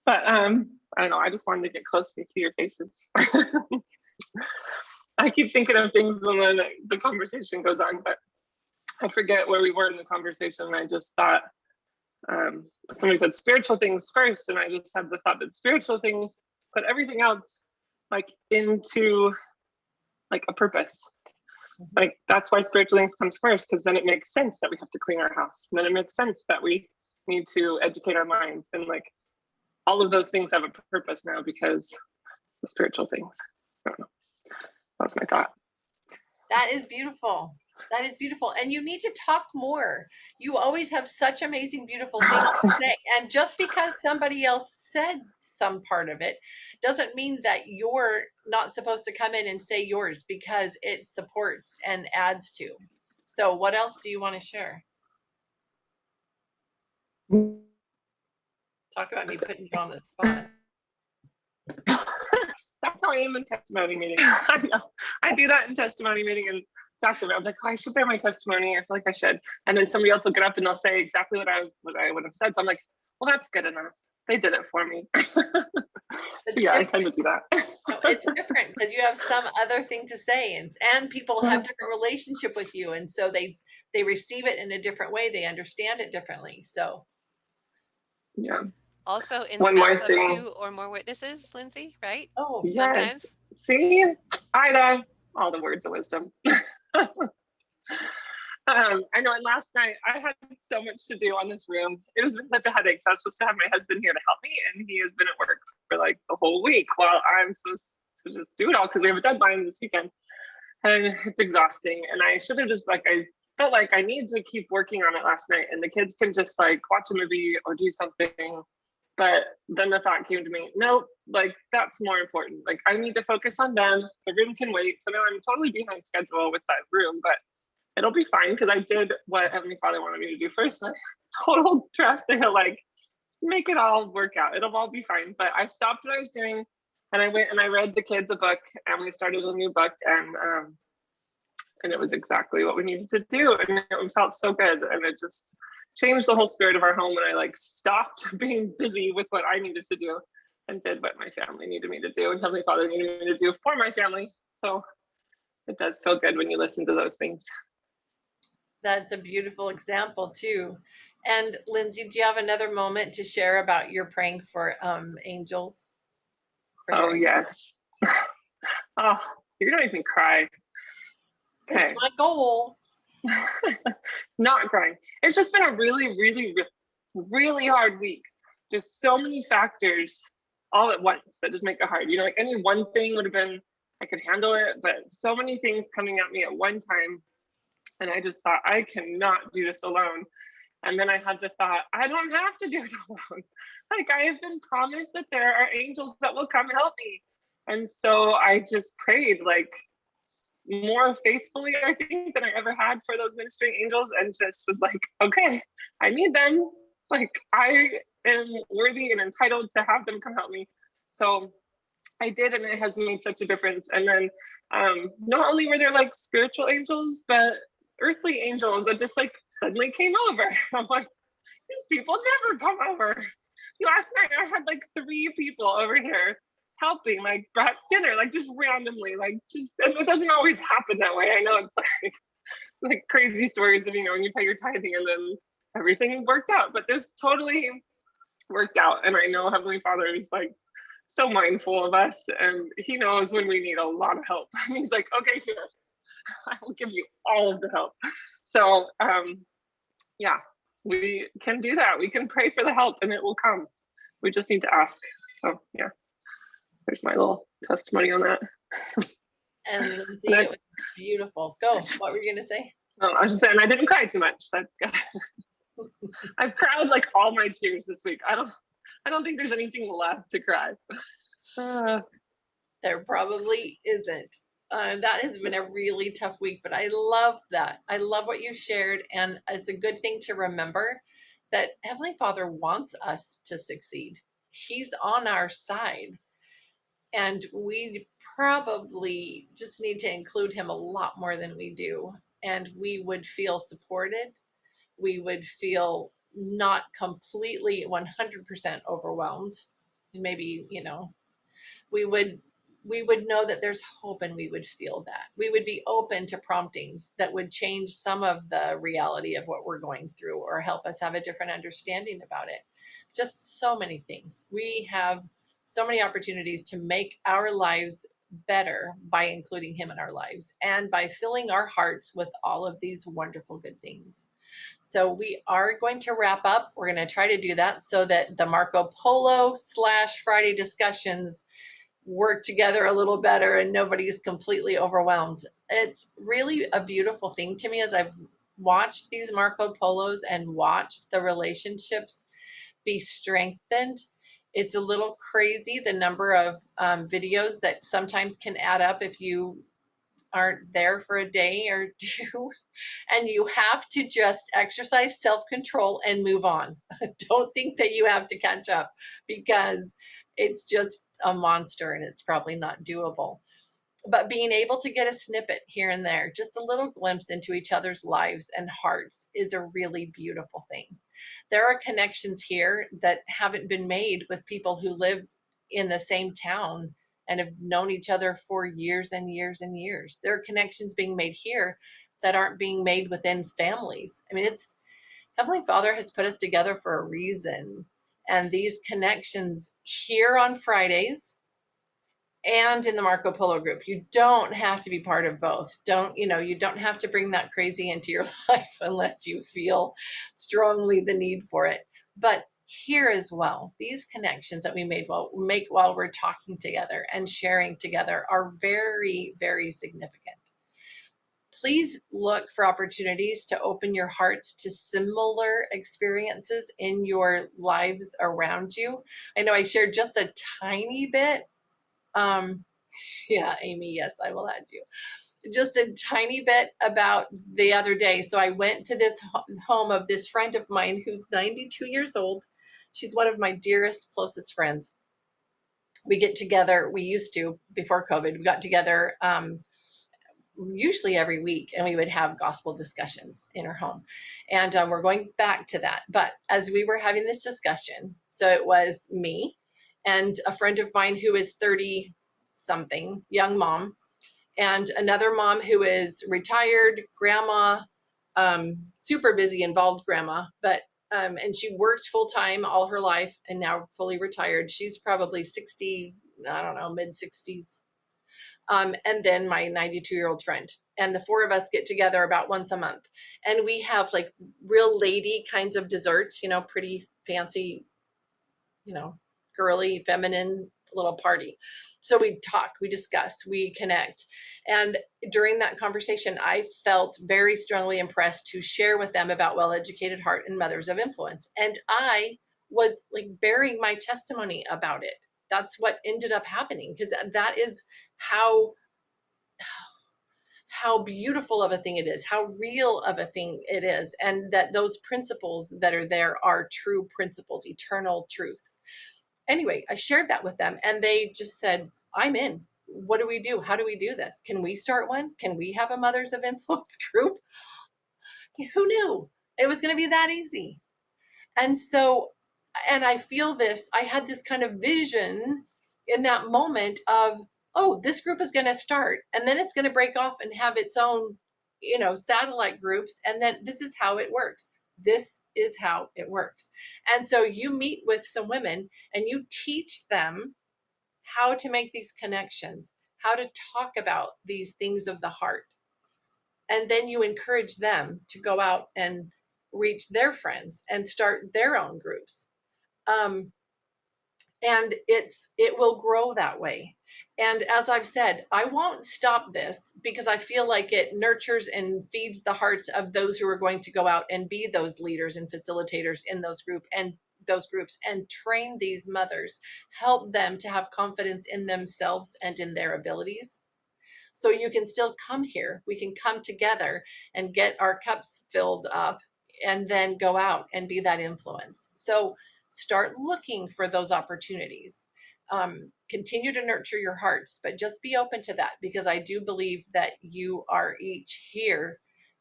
But I don't know, I just wanted to get close to your faces. I keep thinking of things and then the conversation goes on, but I forget where we were in the conversation. And I just thought, somebody said spiritual things first, and I just had the thought that spiritual things put everything else like into like a purpose. Like that's why spiritual things comes first, because then it makes sense that we have to clean our house, and then it makes sense that we need to educate our minds, and like all of those things have a purpose now because the spiritual things. I don't know. That was my thought. That is beautiful. That is beautiful. And you need to talk more. You always have such amazing, beautiful things to say. And just because somebody else said some part of it doesn't mean that you're not supposed to come in and say yours, because it supports and adds to. So what else do you want to share? Talk about me putting you on the spot. That's how I am in testimony meeting. I know. I do that in testimony meeting and Sacramento. I'm like, oh, I should bear my testimony. I feel like I should. And then somebody else will get up and they'll say exactly what I would have said. So I'm like, well, that's good enough. They did it for me. So yeah, I tend to do that. No, it's different because you have some other thing to say, and people have different relationship with you, and so they receive it in a different way. They understand it differently. So yeah. Also, in One the more mouth of thing. 2 or more witnesses, Lindsay, right? Oh, Yes. Sometimes. See, Ida, all the words of wisdom. I know, and last night I had so much to do on this room. It has been such a headache. So I was supposed to have my husband here to help me, and he has been at work for like the whole week while I'm supposed to just do it all because we have a deadline this weekend. And it's exhausting. And I should have just I felt like I need to keep working on it last night, and the kids can just like watch a movie or do something. But then the thought came to me, nope, like that's more important. Like I need to focus on them. The room can wait. So now I'm totally behind schedule with that room, but it'll be fine because I did what Heavenly Father wanted me to do first. And I total trust that he'll like make it all work out. It'll all be fine. But I stopped what I was doing and I went and I read the kids a book, and we started a new book, and it was exactly what we needed to do. And it felt so good. And it just changed the whole spirit of our home when I like stopped being busy with what I needed to do and did what my family needed me to do and Heavenly Father needed me to do for my family. So it does feel good when you listen to those things. That's a beautiful example too. And Lindsay, do you have another moment to share about your praying for angels? For your Oh, yes. Oh, you're gonna make me cry. It's Okay. my goal. Not crying. It's just been a really hard week. Just so many factors all at once that just make it hard. You know, like any one thing would have been, I could handle it, but so many things coming at me at one time. And I just thought, I cannot do this alone. And then I had the thought, I don't have to do it alone. Like, I have been promised that there are angels that will come help me. And so I just prayed, like, more faithfully, I think, than I ever had for those ministering angels, and just was like, okay, I need them. Like, I am worthy and entitled to have them come help me. So I did, and it has made such a difference. And then not only were there like spiritual angels, but earthly angels that just like suddenly came over. I'm like, these people never come over. Last night I had like 3 people over here helping, like brought dinner, like just randomly, like just, and it doesn't always happen that way. I know it's like crazy stories of, you know, when you pay your tithing and then everything worked out, but this totally worked out. And I know Heavenly Father is like so mindful of us, and he knows when we need a lot of help. And he's like, okay, here, I will give you all of the help. So yeah, we can do that. We can pray for the help and it will come. We just need to ask. So yeah, there's my little testimony on that. And Lindsay, it was beautiful. Go. What were you gonna say? I was just saying I didn't cry too much. That's good. I've cried like all my tears this week. I don't think there's anything left to cry. There probably isn't. That has been a really tough week, but I love that. I love what you shared, and it's a good thing to remember that Heavenly Father wants us to succeed. He's on our side, and we probably just need to include him a lot more than we do, and we would feel supported. We would feel not completely 100% overwhelmed. Maybe, you know, we would know that there's hope, and we would feel that. We would be open to promptings that would change some of the reality of what we're going through, or help us have a different understanding about it. Just so many things. We have so many opportunities to make our lives better by including him in our lives, and by filling our hearts with all of these wonderful good things. So we are going to wrap up. We're going to try to do that so that the Marco Polo / Friday discussions work together a little better and nobody's completely overwhelmed. It's really a beautiful thing to me as I've watched these Marco Polos and watched the relationships be strengthened. It's a little crazy the number of videos that sometimes can add up if you aren't there for a day or two, and you have to just exercise self-control and move on. Don't think that you have to catch up, because it's just a monster and it's probably not doable. But being able to get a snippet here and there, just a little glimpse into each other's lives and hearts, is a really beautiful thing. There are connections here that haven't been made with people who live in the same town and have known each other for years and years and years. There are connections being made here that aren't being made within families. I mean, it's Heavenly Father has put us together for a reason. And these connections here on Fridays and in the Marco Polo group, you don't have to be part of both. You don't have to bring that crazy into your life unless you feel strongly the need for it. But here as well, these connections that we make while we're talking together and sharing together are very, very significant. Please look for opportunities to open your hearts to similar experiences in your lives around you. I know I shared just a tiny bit. Yeah, Amy, yes, I will add you. Just a tiny bit about the other day. So I went to this home of this friend of mine who's 92 years old. She's one of my dearest, closest friends. We get together, we used to, before COVID, we got together usually every week, and we would have gospel discussions in her home. And we're going back to that. But as we were having this discussion, so it was me and a friend of mine who is 30 something, young mom, and another mom who is retired grandma, super busy, involved grandma, but and she worked full time all her life and now fully retired. She's probably 60, I don't know, mid 60s. And then my 92-year-old friend. And the four of us get together about once a month. And we have like real lady kinds of desserts, pretty fancy, girly, feminine little party. So we talk, we discuss, we connect. And during that conversation, I felt very strongly impressed to share with them about Well-Educated Heart and Mothers of Influence. And I was like bearing my testimony about it. That's what ended up happening, because that is how beautiful of a thing it is, how real of a thing it is, and that those principles that are there are true principles, eternal truths. Anyway, I shared that with them and they just said, I'm in. What do we do? How do we do this? Can we start one? Can we have a Mothers of Influence group? Who knew it was going to be that easy? And so, and I feel this, I had this kind of vision in that moment of, oh, this group is going to start and then it's going to break off and have its own, satellite groups. And then this is how it works. This is how it works. And so you meet with some women and you teach them how to make these connections, how to talk about these things of the heart. And then you encourage them to go out and reach their friends and start their own groups. And it will grow that way. And as I've said, I won't stop this because I feel like it nurtures and feeds the hearts of those who are going to go out and be those leaders and facilitators in those groups and train these mothers, help them to have confidence in themselves and in their abilities. So you can still come here. We can come together and get our cups filled up and then go out and be that influence. So start looking for those opportunities. Continue to nurture your hearts, but just be open to that, because I do believe that you are each here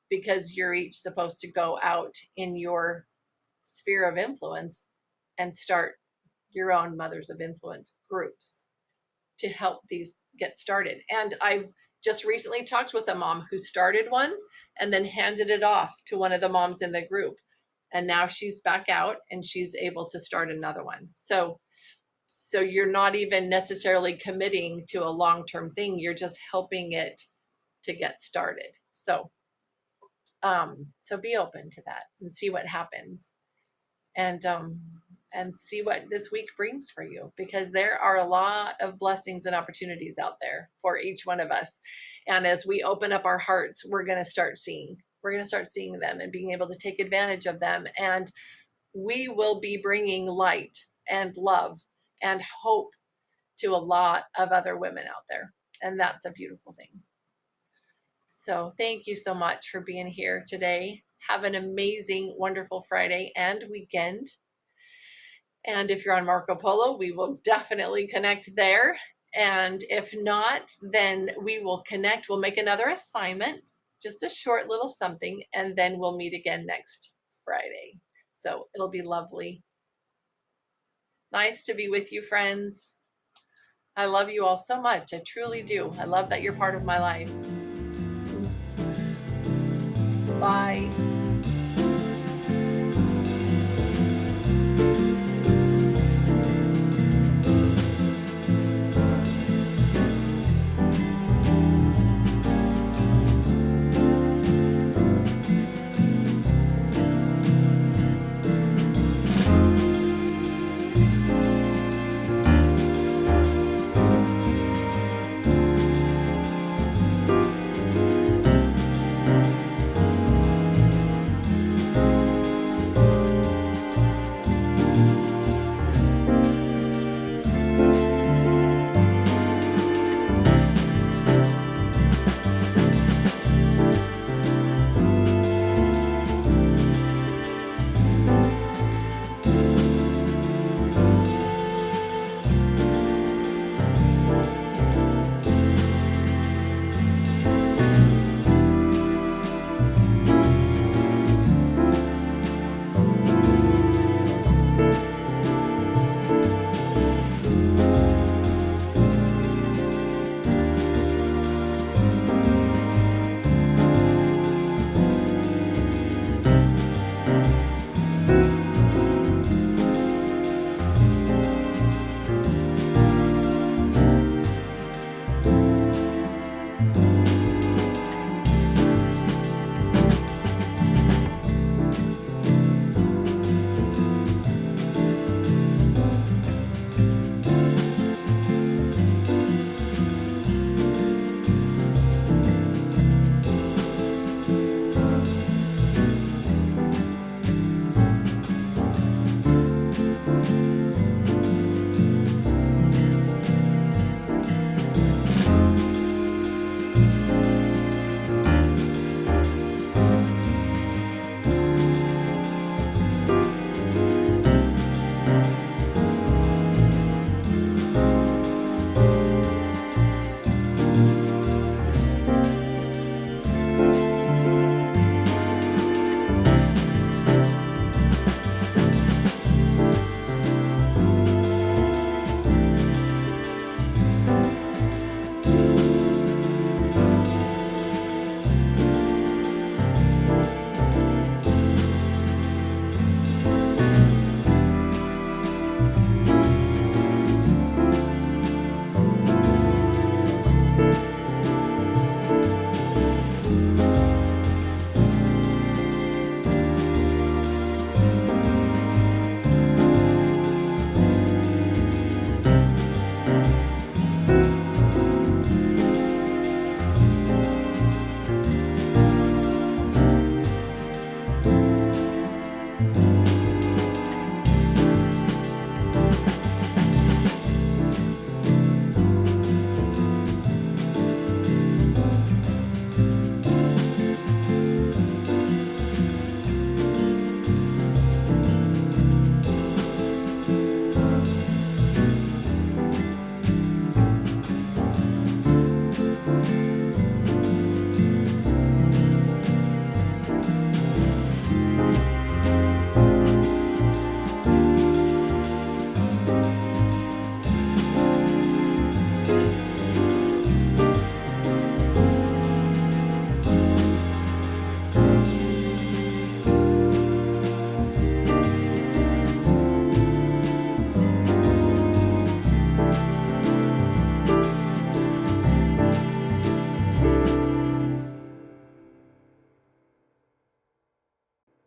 because you're each supposed to go out in your sphere of influence and start your own Mothers of Influence groups to help these get started. And I've just recently talked with a mom who started one and then handed it off to one of the moms in the group. And now she's back out and she's able to start another one. So you're not even necessarily committing to a long-term thing. You're just helping it to get started. So be open to that and see what happens. And see what this week brings for you, because there are a lot of blessings and opportunities out there for each one of us. And as we open up our hearts, we're going to start seeing them and being able to take advantage of them. And we will be bringing light and love and hope to a lot of other women out there. And that's a beautiful thing. So thank you so much for being here today. Have an amazing, wonderful Friday and weekend. And if you're on Marco Polo, we will definitely connect there. And if not, then we will connect. We'll make another assignment, just a short little something, and then we'll meet again next Friday. So it'll be lovely. Nice to be with you, friends. I love you all so much. I truly do. I love that you're part of my life. Bye.